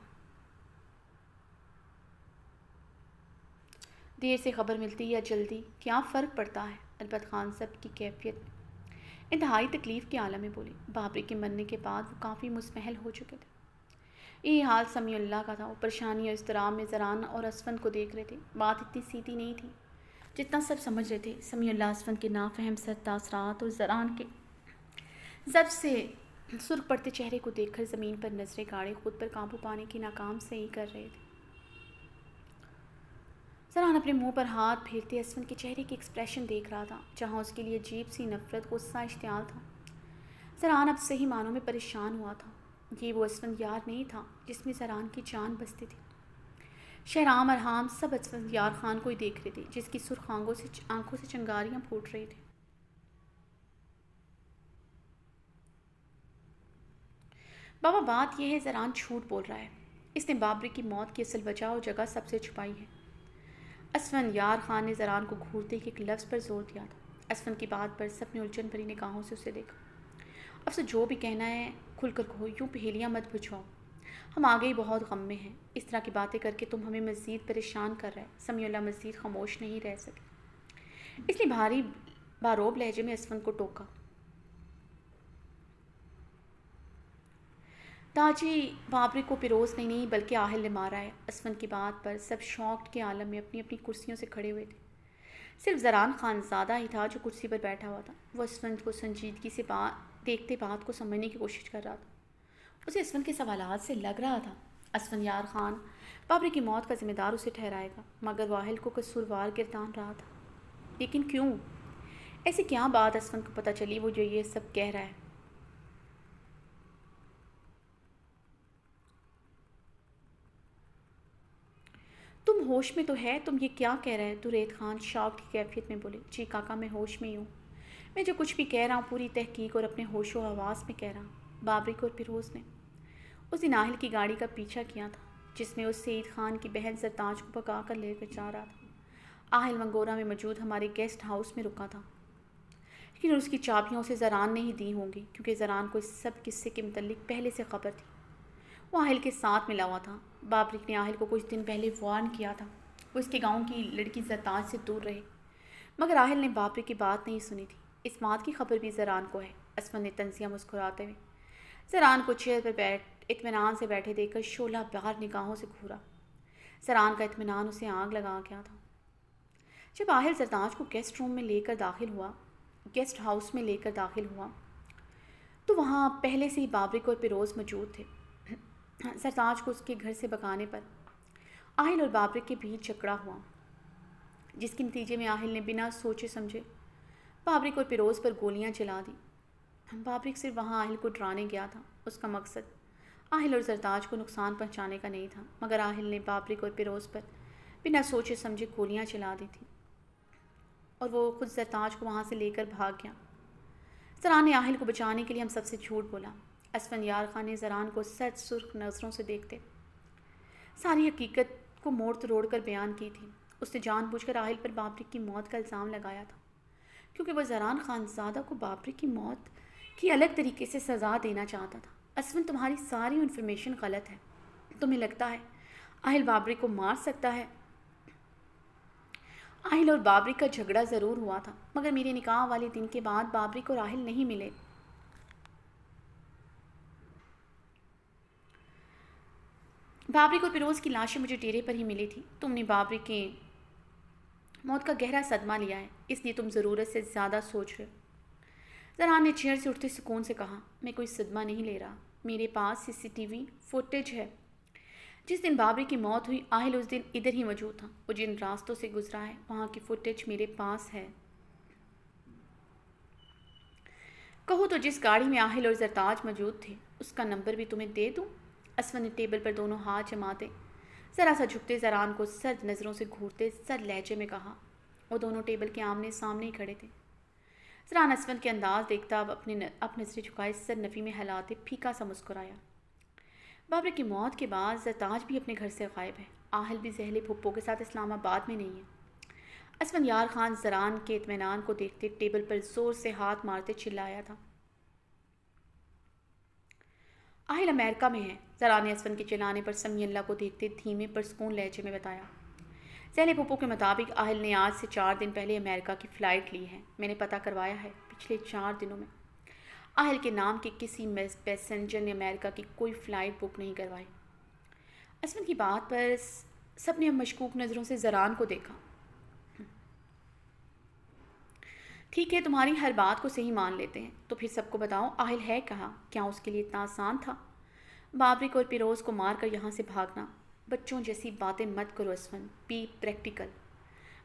دیر سے خبر ملتی یا جلدی کیا فرق پڑتا ہے؟ البت خان صاحب کی کیفیت انتہائی تکلیف کے عالم میں بولی۔ بابری کے مرنے کے بعد وہ کافی مزمحل ہو چکے تھے۔ یہی حال سمیع اللہ کا تھا۔ وہ پریشانی اور اضطراب میں زران اور اسفند کو دیکھ رہے تھے۔ بات اتنی سیدھی نہیں تھی جتنا سب سمجھ رہے تھے۔ سمیع اللہ اسفند کے نافہم سرد تاثرات اور زران کے ضبط سے سرخ پڑتے چہرے کو دیکھ کر زمین پر نظریں گاڑے خود پر قابو پانے کی ناکام سے ہی کر رہے تھے۔ زران اپنے منہ پر ہاتھ پھیرتے اسفند کے چہرے کی ایکسپریشن دیکھ رہا تھا، جہاں اس کے لیے عجیب سی نفرت، غصہ، اشتعال تھا۔ زران اب صحیح معنوں میں پریشان ہوا تھا۔ یہ وہ اسفند یار نہیں تھا جس میں زران کی جان بستی تھی۔ شہرام ارحام سب اسفند یار خان کو ہی دیکھ رہے تھے، جس کی سرخ آنکھوں سے چنگاریاں پھوٹ رہی تھیں۔ بابا بات یہ ہے زران جھوٹ بول رہا ہے۔ اس نے بابری کی موت کی اصل وجہ اور جگہ سب سے چھپائی ہے۔ اسفند یار خان نے زران کو گھورتے ہی ایک لفظ پر زور دیا تھا۔ اسفند کی بات پر سب نے الجھن بھری نگاہوں سے اسے دیکھا۔ اب سے جو بھی کہنا ہے کھل کر کہو، یوں پہیلیاں مت بجھواؤ۔ ہم آگے ہی بہت غم میں ہیں۔ اس طرح کی باتیں کر کے تم ہمیں مزید پریشان کر رہے۔ سمیع اللہ مزید خاموش نہیں رہ سکے، اس لیے بھاری باروب لہجے میں اسفند کو ٹوکا۔ تاجی بابری کو پیروز نے نہیں بلکہ آہل نے مارا ہے۔ اسفند کی بات پر سب شاکڈ کے عالم میں اپنی اپنی کرسیوں سے کھڑے ہوئے تھے۔ صرف زران خان زادہ ہی تھا جو کرسی پر بیٹھا ہوا تھا۔ وہ اسفند کو سنجیدگی سے دیکھتے بات کو سمجھنے کی کوشش کر رہا تھا۔ اسے اسفند کے سوالات سے لگ رہا تھا اسفند یار خان بابری کی موت کا ذمہ دار اسے ٹھہرائے گا، مگر وہ آہل کو قصوروار گردان رہا تھا۔ لیکن کیوں؟ ایسی کیا بات اسفند کو پتہ چلی وہ جو یہ سب کہہ رہا ہے؟ تم ہوش میں تو ہے؟ تم یہ کیا کہہ رہے؟ دریت خان شاک کی کیفیت میں بولے۔ جی کاکا، میں ہوش میں ہی ہوں۔ میں جو کچھ بھی کہہ رہا ہوں پوری تحقیق اور اپنے ہوش و حواس میں کہہ رہا ہوں۔ بابری کو اور پیروز نے اس دن آہل کی گاڑی کا پیچھا کیا تھا، جس میں اس سعید خان کی بہن زرتاج کو بگا کر لے کر جا رہا تھا۔ آہل منگورہ میں موجود ہمارے گیسٹ ہاؤس میں رکا تھا، لیکن اس کی چابیاں اسے زران نہیں دی ہوں گی، کیونکہ زران کو اس سب قصے کے متعلق پہلے سے خبر تھی۔ وہ آہل کے ساتھ ملا ہوا تھا۔ بابری نے آہل کو کچھ دن پہلے وارن کیا تھا وہ اس کے گاؤں کی لڑکی زرتاج سے دور رہے، مگر آہل نے بابری کی بات نہیں سنی تھی۔ اس بات کی خبر بھی زران کو ہے۔ اسفند نے طنزیہ مسکراتے ہوئے زران کو چیئر پر اطمینان سے بیٹھے دیکھ کر شعلہ بار نگاہوں سے گھورا۔ زران کا اطمینان اسے آگ لگا گیا تھا۔ جب آہل زرتاج کو گیسٹ ہاؤس میں لے کر داخل ہوا تو وہاں پہلے سے ہی بابری اور پیروز موجود تھے۔ زرتاج کو اس کے گھر سے بھگانے پر آہل اور بابری کے بیچ جھگڑا ہوا، جس کے نتیجے میں آہل نے بنا سوچے سمجھے بابری اور پیروز پر گولیاں چلا دی۔ بابری صرف وہاں آہل کو ڈرانے گیا تھا۔ اس کا مقصد آہل اور زرتاج کو نقصان پہنچانے کا نہیں تھا، مگر آہل نے بابری اور پیروز پر بنا سوچے سمجھے گولیاں چلا دی تھیں اور وہ خود زرتاج کو وہاں سے لے کر بھاگ گیا۔ زران نے آہل کو بچانے کے لیے ہم سب سے جھوٹ بولا۔ اسفند یار خان نے زران کو سرد سرخ نظروں سے دیکھتے ساری حقیقت کو موڑ توڑ کر بیان کی تھی۔ اس نے جان بوجھ کر آہل پر بابری کی موت کا الزام لگایا تھا، کیونکہ وہ زران خانزادہ کو بابری کی موت کی الگ طریقے سے سزا دینا چاہتا تھا۔ اسفند، تمہاری ساری انفارمیشن غلط ہے۔ تمہیں لگتا ہے آہل بابری کو مار سکتا ہے؟ آہل اور بابری کا جھگڑا ضرور ہوا تھا، مگر میرے نکاح والے دن کے بعد بابری اور آہل نہیں ملے۔ بابری اور پیروز کی لاشیں مجھے ڈیرے پر ہی ملی تھی۔ تم نے بابری کی موت کا گہرا صدمہ لیا ہے، اس لیے تم ضرورت سے زیادہ سوچ رہے ہو۔ زران نے چیئر سے اٹھتے سکون سے کہا، میں کوئی صدمہ نہیں لے رہا۔ میرے پاس CCTV فوٹیج ہے۔ جس دن بابری کی موت ہوئی آہل اس دن ادھر ہی موجود تھا۔ وہ جن راستوں سے گزرا ہے وہاں کی فوٹیج میرے پاس ہے۔ کہو تو جس گاڑی میں آہل اور زرتاج موجود تھے اس کا نمبر بھی تمہیں دے دوں؟ اسفند نے ٹیبل پر دونوں ہاتھ جماتے ذرا سا جھکتے زران کو سرد نظروں سے گھورتے سرد لہجے میں کہا۔ وہ دونوں ٹیبل کے آمنے سامنے ہی کھڑے تھے۔ زران اسفند کے انداز دیکھتا اب نظریں جھکائے سر نفی میں ہلاتے پھیکا سا مسکرایا۔ بابری کی موت کے بعد زرتاج بھی اپنے گھر سے غائب ہے۔ آہل بھی زہلی پھپھو کے ساتھ اسلام آباد میں نہیں ہے۔ اسفند یار خان زران کے اطمینان کو دیکھتے ٹیبل پر زور سے ہاتھ مارتے چلایا تھا، آہل امریکہ میں ہے۔ زران نے اسفند کے چلانے پر سمیع اللہ کو دیکھتے دھیمے پرسکون لہجے میں بتایا۔ زہلی پھپھو کے مطابق آہل نے آج سے 4 دن پہلے امریکہ کی فلائٹ لی ہے۔ میں نے پتہ کروایا ہے، پچھلے 4 دنوں میں آہل کے نام کے کسی پیسنجر نے امریکہ کی کوئی فلائٹ بک نہیں کروائی۔ اسفن کی بات پر سب نے مشکوک نظروں سے زران کو دیکھا۔ ٹھیک ہے، تمہاری ہر بات کو صحیح مان لیتے ہیں، تو پھر سب کو بتاؤ آہل ہے کہاں؟ کیا اس کے لیے اتنا آسان تھا بابرک اور پیروز کو مار کر یہاں سے بھاگنا؟ بچوں جیسی باتیں مت کرو اسفن، بی پریکٹیکل۔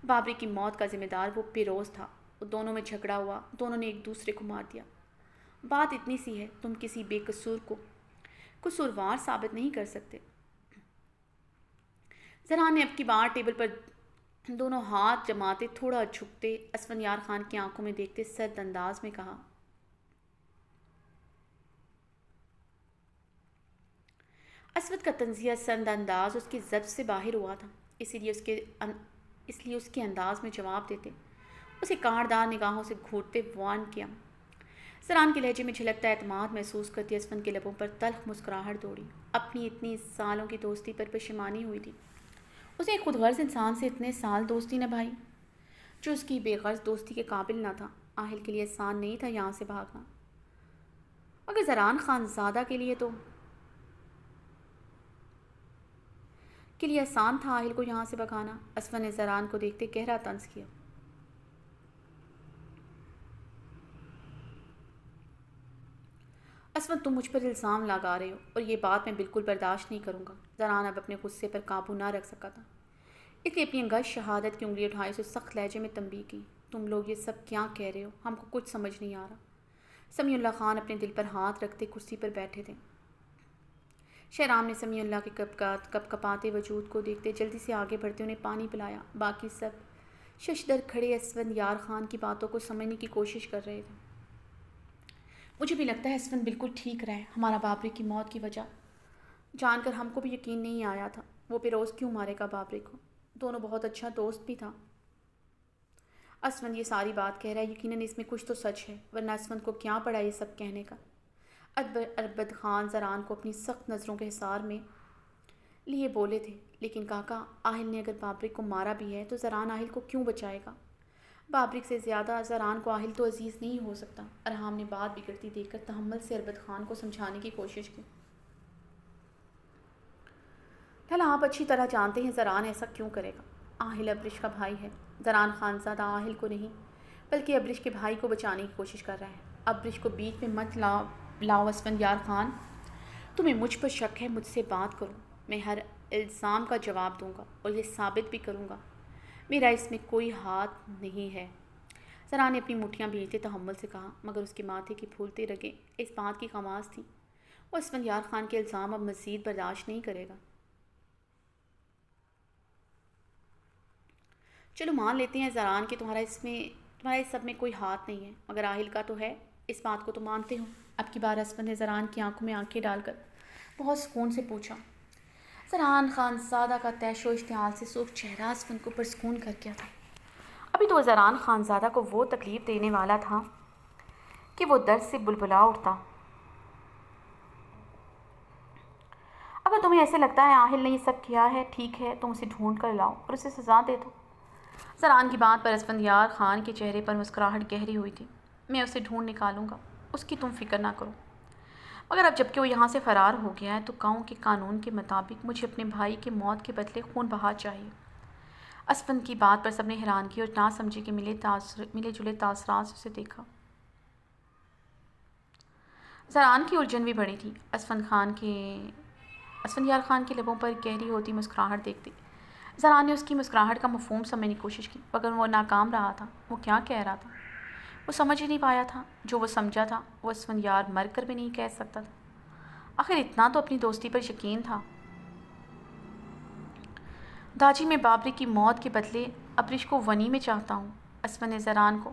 بابرک کی موت کا ذمہ دار وہ پیروز تھا، وہ دونوں میں جھگڑا ہوا، دونوں نے ایک دوسرے کو مار دیا۔ بات اتنی سی ہے، تم کسی بے قصور کو قصوروار ثابت نہیں کر سکتے۔ زران نے اب کی بار ٹیبل پر دونوں ہاتھ جماتے تھوڑا جھکتے اسفندیار خان کی آنکھوں میں دیکھتے سرد انداز میں کہا، اسود کا طنزیہ سرد انداز اس کی ضبط سے باہر ہوا تھا، اس لیے اس کے انداز میں جواب دیتے اسے کاڑدار نگاہوں سے گھورتے وان کیا۔ زران کے لہجے میں جھلکتا اعتماد محسوس کرتی اسفند کے لبوں پر تلخ مسکراہٹ دوڑی۔ اپنی اتنی سالوں کی دوستی پر پشیمانی ہوئی تھی۔ اس نے ایک خود غرض انسان سے اتنے سال دوستی نبھائی جو اس کی بے غرض دوستی کے قابل نہ تھا۔ آہل کے لیے آسان نہیں تھا یہاں سے بھاگنا، مگر زران خان زادہ کے لیے آسان تھا آہل کو یہاں سے بھگانا۔ اسفند نے زران کو دیکھتے گہرا طنز کیا۔ اسفند، تم مجھ پر الزام لگا رہے ہو اور یہ بات میں بالکل برداشت نہیں کروں گا۔ زران اب اپنے غصے پر قابو نہ رکھ سکا تھا، اس لیے اپنی انگشت شہادت کی انگلی اٹھائی، اسے سخت لہجے میں تنبیہ کی۔ تم لوگ یہ سب کیا کہہ رہے ہو؟ ہم کو کچھ سمجھ نہیں آ رہا۔ سمیع اللہ خان اپنے دل پر ہاتھ رکھتے کرسی پر بیٹھے تھے۔ شہرام نے سمیع اللہ کے کپ کپاتے وجود کو دیکھتے جلدی سے آگے بڑھتے انہیں پانی پلایا۔ باقی سب ششدر کھڑے اسفندیار خان کی باتوں کو سمجھنے کی کوشش کر رہے تھے۔ مجھے بھی لگتا ہے اسفند بالکل ٹھیک رہے۔ ہمارا بابرک کی موت کی وجہ جان کر ہم کو بھی یقین نہیں آیا تھا۔ وہ پیروز کیوں مارے گا بابرک کو؟ دونوں بہت اچھا دوست بھی تھا۔ اسفند یہ ساری بات کہہ رہا ہے، یقیناً اس میں کچھ تو سچ ہے، ورنہ اسفند کو کیا پڑا یہ سب کہنے کا؟ اربد خان زران کو اپنی سخت نظروں کے حصار میں لیے بولے تھے، لیکن کاکا، آہل نے اگر بابرک کو مارا بھی ہے تو زران آہل کو کیوں بچائے گا؟ بابرک سے زیادہ زران کو آہل تو عزیز نہیں ہو سکتا۔ ارحام نے بات بگڑتی دیکھ کر تحمل سے اربد خان کو سمجھانے کی کوشش کی۔ بھلا آپ اچھی طرح جانتے ہیں زران ایسا کیوں کرے گا؟ آہل ابرش کا بھائی ہے۔ زران خانزادہ آہل کو نہیں بلکہ ابرش کے بھائی کو بچانے کی کوشش کر رہا ہے۔ ابرش کو بیچ میں مت لاؤ اسفندیار خان، تمہیں مجھ پر شک ہے، مجھ سے بات کرو، میں ہر الزام کا جواب دوں گا اور یہ ثابت بھی کروں گا میرا اس میں کوئی ہاتھ نہیں ہے۔ زران نے اپنی مٹھیاں بھیجتے تحمل سے کہا، مگر اس کے ماتھے کی پھولتی رگیں اس بات کی خواص تھیں وہ اسفندیار خان کے الزام اب مزید برداشت نہیں کرے گا۔ چلو مان لیتے ہیں زران کہ تمہارا اس سب میں کوئی ہاتھ نہیں ہے، مگر آہل کا تو ہے، اس بات کو تو مانتے ہو؟ اب کی بار اسفند نے زران کی آنکھوں میں آنکھیں ڈال کر بہت سکون سے پوچھا۔ زران خانزادہ کا تیش و اشتعال سے سرخ چہرہ اسفند کو پرسکون کر گیا تھا۔ ابھی تو زران خانزادہ کو وہ تکلیف دینے والا تھا کہ وہ درد سے بلبلا اٹھتا۔ اگر تمہیں ایسے لگتا ہے آہل نے یہ سب کیا ہے، ٹھیک ہے، تم اسے ڈھونڈ کر لاؤ اور اسے سزا دے دو۔ زران کی بات پر اسفندیار خان کے چہرے پر مسکراہٹ گہری ہوئی تھی۔ میں اسے ڈھونڈ نکالوں گا، اس کی تم فکر نہ کرو، مگر اب جب کہ وہ یہاں سے فرار ہو گیا ہے تو گاؤں کے قانون کے مطابق مجھے اپنے بھائی کے موت کے بدلے خون بہا چاہیے۔ اسفند کی بات پر سب نے حیرانگی اور نہ سمجھے کے ملے جلے تاثرات سے اسے دیکھا۔ زران کی الجھن بھی بڑی تھی۔ اسفندیار خان کے لبوں پر گہری ہوتی مسکراہٹ دیکھتی زران نے اس کی مسکراہٹ کا مفہوم سمجھنے کی کوشش کی، مگر وہ ناکام رہا تھا۔ وہ کیا کہہ رہا تھا؟ وہ سمجھ ہی نہیں پایا تھا۔ جو وہ سمجھا تھا وہ اسفندیار مر کر بھی نہیں کہہ سکتا تھا۔ آخر اتنا تو اپنی دوستی پر یقین تھا۔ داجی، میں بابرک کی موت کے بدلے ابرش کو ونی میں چاہتا ہوں۔ اسفند نے زران کو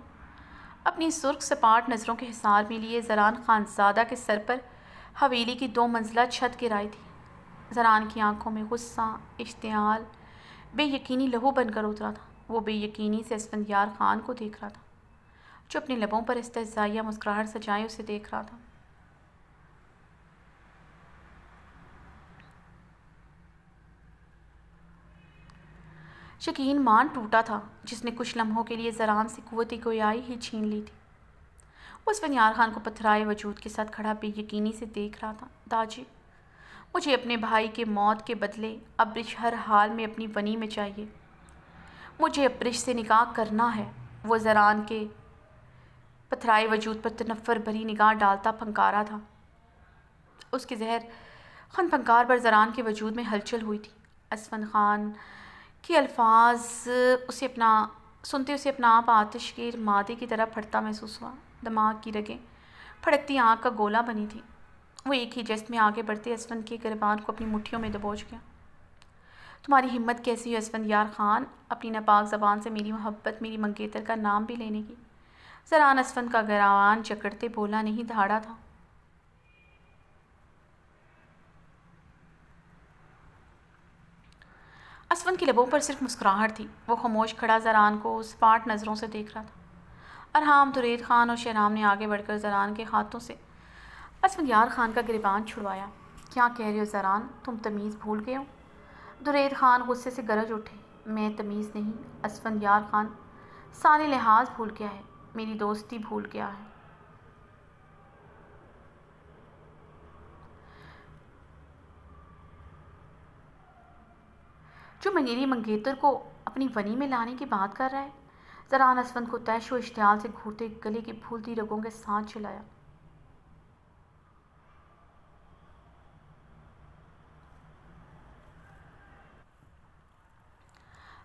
اپنی سرخ سپاٹ نظروں کے حصار میں لیے زران خانزادہ کے سر پر حویلی کی 2 منزلہ چھت گرائی تھی۔ زران کی آنکھوں میں غصہ، اشتعال، بے یقینی لہو بن کر اترا تھا۔ وہ بے یقینی سے اسفندیار خان کو دیکھ رہا تھا جو اپنے لبوں پر استہزائیہ مسکراہٹ سجائے اسے دیکھ رہا تھا۔ یقین مان ٹوٹا تھا جس نے کچھ لمحوں کے لیے زران سے قوت گویائی ہی چھین لی تھی۔ وہ اسفندیار خان کو پتھرائے وجود کے ساتھ کھڑا بے یقینی سے دیکھ رہا تھا۔ داجی، مجھے اپنے بھائی کے موت کے بدلے ابرش ہر حال میں اپنی ونی میں چاہیے۔ مجھے ابرش سے نکاح کرنا ہے۔ وہ زران کے پتھرائے وجود پر تنفر بھری نگاہ ڈالتا پھنکارا تھا۔ اس کے زہر خن پھنکار پر زران کے وجود میں ہلچل ہوئی تھی۔ اسفند خان کے الفاظ سنتے اسے اپنا آپ آتش گیر مادے کی طرح پھٹتا محسوس ہوا۔ دماغ کی رگیں پھڑکتی آنکھ کا گولہ بنی تھی۔ وہ ایک ہی جست میں آگے بڑھتے اسفند کے گریبان کو اپنی مٹھیوں میں دبوچ گیا۔ تمہاری ہمت کیسی ہے اسفندیار خان، اپنی ناپاک زبان سے میری محبت، میری منگیتر کا نام بھی لینے کی؟ زران اسفند کا گریبان جکڑتے بولا نہیں دھاڑا تھا۔ اسفند کی لبوں پر صرف مسکراہٹ تھی۔ وہ خاموش کھڑا زران کو سپاٹ نظروں سے دیکھ رہا تھا۔ ارحام، درید خان اور شہرام نے آگے بڑھ کر زران کے ہاتھوں سے اسفندیار خان کا گریبان چھڑوایا۔ کیا کہہ رہے ہو زران، تم تمیز بھول گئے ہو؟ درید خان غصے سے گرج اٹھے۔ میں تمیز نہیں، اسفندیار خان سارے لحاظ بھول گیا ہے، میری دوستی بھول گیا ہے۔ جو میری منگیتر کو اپنی ونی میں لانے کی بات کر رہا ہے؟ زران اسفند کو تیش و اشتعال سے گھوٹے گلے کی پھولتی رگوں کے ساتھ چلایا۔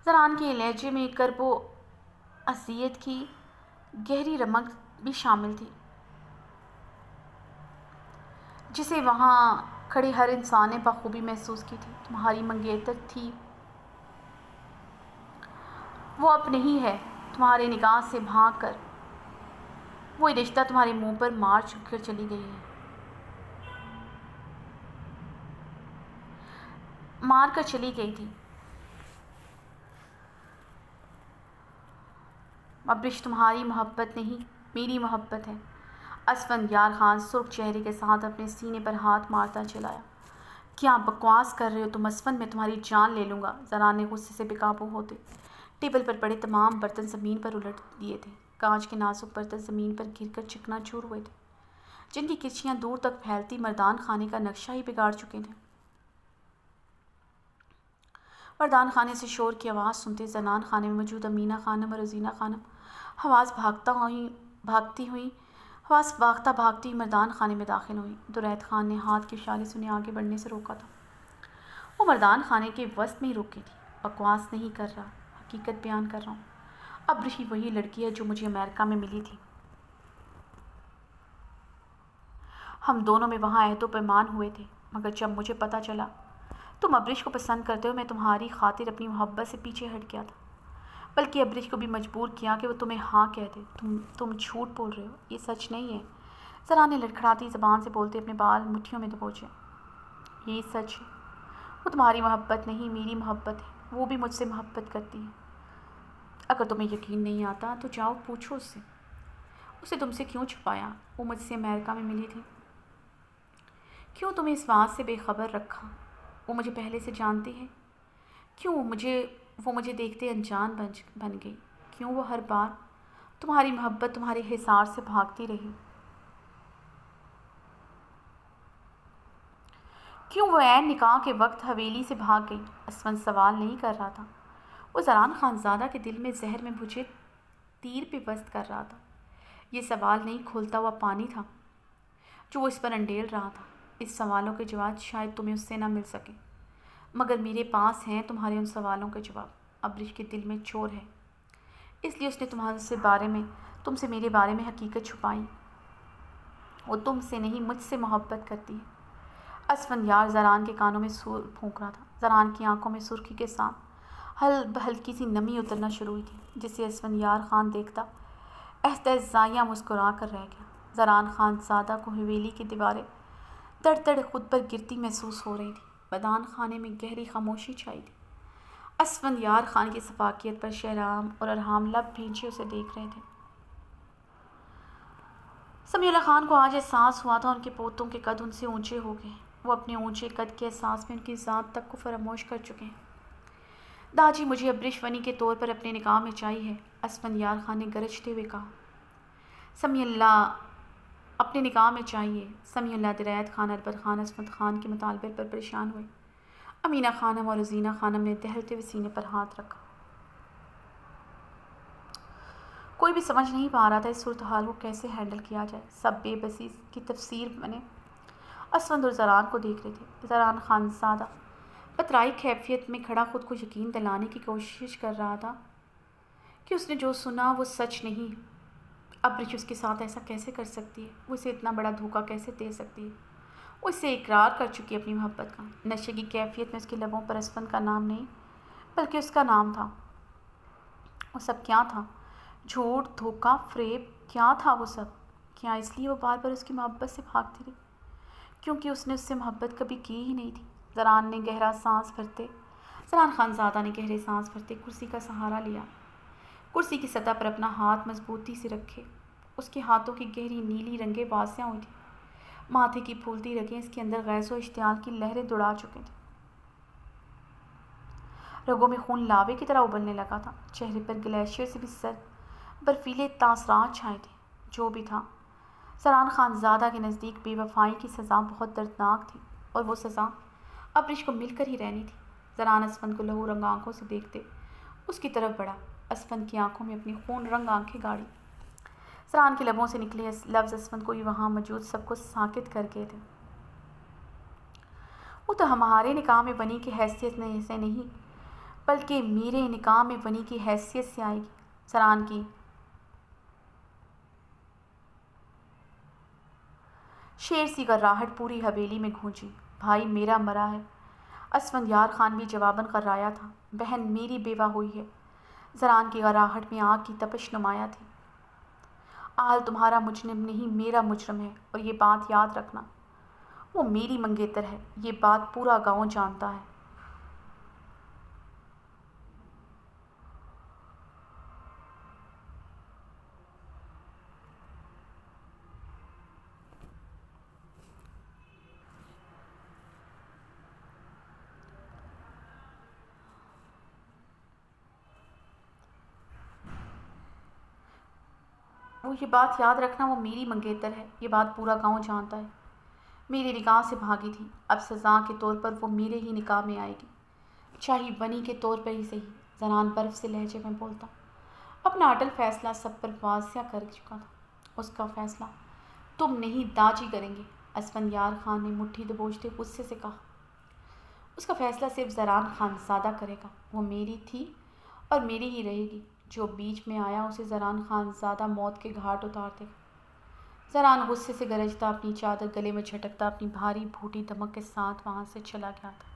زران کے لہجے میں کرب و اذیت کی گہری رمق بھی شامل تھی، جسے وہاں کھڑے ہر انسان نے بخوبی محسوس کی تھی۔ تمہاری منگیتر تھی، وہ اب نہیں ہے۔ تمہارے نگاہ سے بھاگ کر وہ رشتہ تمہارے منہ پر مار کر چلی گئی تھی۔ ابرش تمہاری محبت نہیں، میری محبت ہے۔ اسفندیار خان سرخ چہرے کے ساتھ اپنے سینے پر ہاتھ مارتا چلایا۔ کیا بکواس کر رہے ہو تم اسفند، میں تمہاری جان لے لوں گا۔ زران نے غصے سے بے قابو ہوتے ٹیبل پر پڑے تمام برتن زمین پر الٹ دیے تھے۔ کانچ کے نازک برتن زمین پر گر کر چکنا چور ہوئے تھے، جن کی کرچیاں دور تک پھیلتی مردان خانے کا نقشہ ہی بگاڑ چکے تھے۔ مردان خانے سے شور کی آواز سنتے زنان خانے میں موجود امینہ خانم اور روزینہ خانم حواس بھاگتی مردان خانے میں داخل ہوئی۔ درید خان نے ہاتھ کے اشارے سے انہیں آگے بڑھنے سے روکا تھا۔ وہ مردان خانے کے وسط میں ہی رک گئی تھی۔ بکواس نہیں کر رہا، حقیقت بیان کر رہا ہوں۔ ابرش وہی لڑکی ہے جو مجھے امریکہ میں ملی تھی۔ ہم دونوں میں وہاں عہد و پیمان ہوئے تھے، مگر جب مجھے پتہ چلا تم ابرش کو پسند کرتے ہو، میں تمہاری خاطر اپنی محبت سے پیچھے ہٹ گیا تھا، بلکہ ابرش کو بھی مجبور کیا کہ وہ تمہیں ہاں کہہ دے۔ تم جھوٹ بول رہے ہو، یہ سچ نہیں ہے۔ زران نے لڑکھڑاتی زبان سے بولتے اپنے بال مٹھیوں میں دبوچے۔ یہی سچ ہے، وہ تمہاری محبت نہیں، میری محبت ہے۔ وہ بھی مجھ سے محبت کرتی ہے۔ اگر تمہیں یقین نہیں آتا تو جاؤ پوچھو اس سے۔ اسے تم سے کیوں چھپایا؟ وہ مجھ سے امریکہ میں ملی تھی۔ کیوں تمہیں اس بات سے بے خبر رکھا؟ وہ مجھے پہلے سے جانتی ہے۔ کیوں وہ مجھے دیکھتے انجان بن گئی؟ کیوں وہ ہر بار تمہاری محبت تمہارے حصار سے بھاگتی رہی؟ کیوں وہ عین نکاح کے وقت حویلی سے بھاگ گئی؟ اسفند سوال نہیں کر رہا تھا، وہ زران خانزادہ کے دل میں زہر میں بجھے تیر پیوست کر رہا تھا۔ یہ سوال نہیں، کھولتا ہوا پانی تھا جو وہ اس پر انڈیل رہا تھا۔ اس سوالوں کے جواب شاید تمہیں اس سے نہ مل سکے، مگر میرے پاس ہیں تمہارے ان سوالوں کے جواب۔ ابرش کے دل میں چور ہے، اس لیے اس نے تم سے میرے بارے میں حقیقت چھپائی۔ وہ تم سے نہیں، مجھ سے محبت کرتی ہے۔ اسفندیار زران کے کانوں میں سور پھونک رہا تھا۔ زران کی آنکھوں میں سرخی کے ساتھ ہلکی سی نمی اترنا شروع ہوئی تھی، جسے اسفندیار خان دیکھتا استہزائیہ مسکرا کر رہ گیا۔ زران خانزادہ کو حویلی کی دیواریں دڑ دڑ خود پر گرتی محسوس ہو رہی تھی۔ مردان خانے میں گہری خاموشی چھائی تھی۔ اسفندیار خان کی سفاکیت پر شہرام اور ارحام لب بھینچے اسے دیکھ رہے تھے۔ سمیع اللہ خان کو آج احساس ہوا تھا ان کے پوتوں کے قد ان سے اونچے ہو گئے۔ وہ اپنے اونچے قد کے احساس میں ان کی ذات تک کو فراموش کر چکے ہیں۔ داجی، مجھے ابرش ونی کے طور پر اپنے نکاح میں چاہیے ہے، اسفندیار خان نے گرجتے ہوئے کہا۔ سمیع اللہ اپنے نکاح میں چاہیے۔ سمیع اللہ درایت خان اربر خان عصمت خان کے مطالبے پر پریشان ہوئے۔ امینہ خانم اور روزینہ خانم نے دہلتے ہوئے سینے پر ہاتھ رکھا۔ کوئی بھی سمجھ نہیں پا رہا تھا اس صورتحال کو کیسے ہینڈل کیا جائے۔ سب بے بسی کی تفسیر بنے اسفند اور زران کو دیکھ رہے تھے۔ زران خانزادہ پترائی کیفیت میں کھڑا خود کو یقین دلانے کی کوشش کر رہا تھا کہ اس نے جو سنا وہ سچ نہیں۔ ابرش اس کے ساتھ ایسا کیسے کر سکتی ہے؟ وہ اسے اتنا بڑا دھوکہ کیسے دے سکتی ہے؟ وہ اسے اقرار کر چکی اپنی محبت کا۔ نشے کی کیفیت میں اس کے لبوں پر اسفند کا نام نہیں بلکہ اس کا نام تھا۔ وہ سب کیا تھا؟ جھوٹ، دھوکہ، فریب، کیا تھا وہ سب؟ کیا اس لیے وہ بار بار اس کی محبت سے بھاگتی رہی؟ کیونکہ اس نے اس سے محبت کبھی کی ہی نہیں تھی۔ زران خانزادہ نے گہرے سانس بھرتے کرسی کا سہارا لیا۔ کرسی کی سطح پر اپنا ہاتھ مضبوطی سے رکھے۔ اس کے ہاتھوں کی گہری نیلی رنگیں واسع ہوئی تھیں۔ ماتھے کی پھولتی رگیں اس کے اندر غیظ و اشتعال کی لہریں دوڑا چکے تھے۔ رگوں میں خون لاوے کی طرح ابلنے لگا تھا۔ چہرے پر گلیشیئر سے بھی سرد برفیلے تاثرات چھائے تھے۔ جو بھی تھا، زران خانزادہ کے نزدیک بے وفائی کی سزا بہت دردناک تھی، اور وہ سزا ابرش کو مل کر ہی رہنی تھی۔ زران اسفند کو لہو رنگ آنکھوں سے دیکھتے اس کی طرف بڑھا۔ اسفند کی آنکھوں میں اپنی خون رنگ آنکھیں گاڑی۔ زران کے لبوں سے نکلے لفظ اسفند کو ہی وہاں موجود سب کو ساکت کر گئے تھے۔ وہ تو ہمارے نکاح میں ونی کی حیثیت سے نہیں بلکہ میرے نکاح میں ونی کی حیثیت سے آئے گی۔ زران کی شیر سی گراہٹ پوری حویلی میں گونجی۔ بھائی میرا مرا ہے، اسفند یار خان بھی جواباً غرایا تھا۔ بہن میری بیوہ ہوئی ہے۔ زران کی گراہٹ میں آگ کی تپش نمایاں تھی۔ آل تمہارا مجرم نہیں، میرا مجرم ہے، اور یہ بات یاد رکھنا، وہ میری منگیتر ہے، یہ بات پورا گاؤں جانتا ہے۔ یہ بات یاد رکھنا، وہ میری منگیتر ہے، یہ بات پورا گاؤں جانتا ہے۔ میرے نکاح سے بھاگی تھی، اب سزا کے طور پر وہ میرے ہی نکاح میں آئے گی، چاہے ونی کے طور پر ہی صحیح۔ زران برف سے لہجے میں بولتا اپنا اٹل فیصلہ سب پر واضح کر چکا تھا۔ اس کا فیصلہ تم نہیں داجی کریں گے، اسفند یار خان نے مٹھی دبوچتے غصے سے کہا۔ اس کا فیصلہ صرف زران خانزادہ کرے گا، وہ میری تھی اور میری ہی رہے گی۔ جو بیچ میں آیا اسے زران خانزادہ موت کے گھاٹ اتار دے گا۔ زران غصے سے گرجتا اپنی چادر گلے میں جھٹکتا اپنی بھاری بھوٹی دمک کے ساتھ وہاں سے چلا گیا تھا۔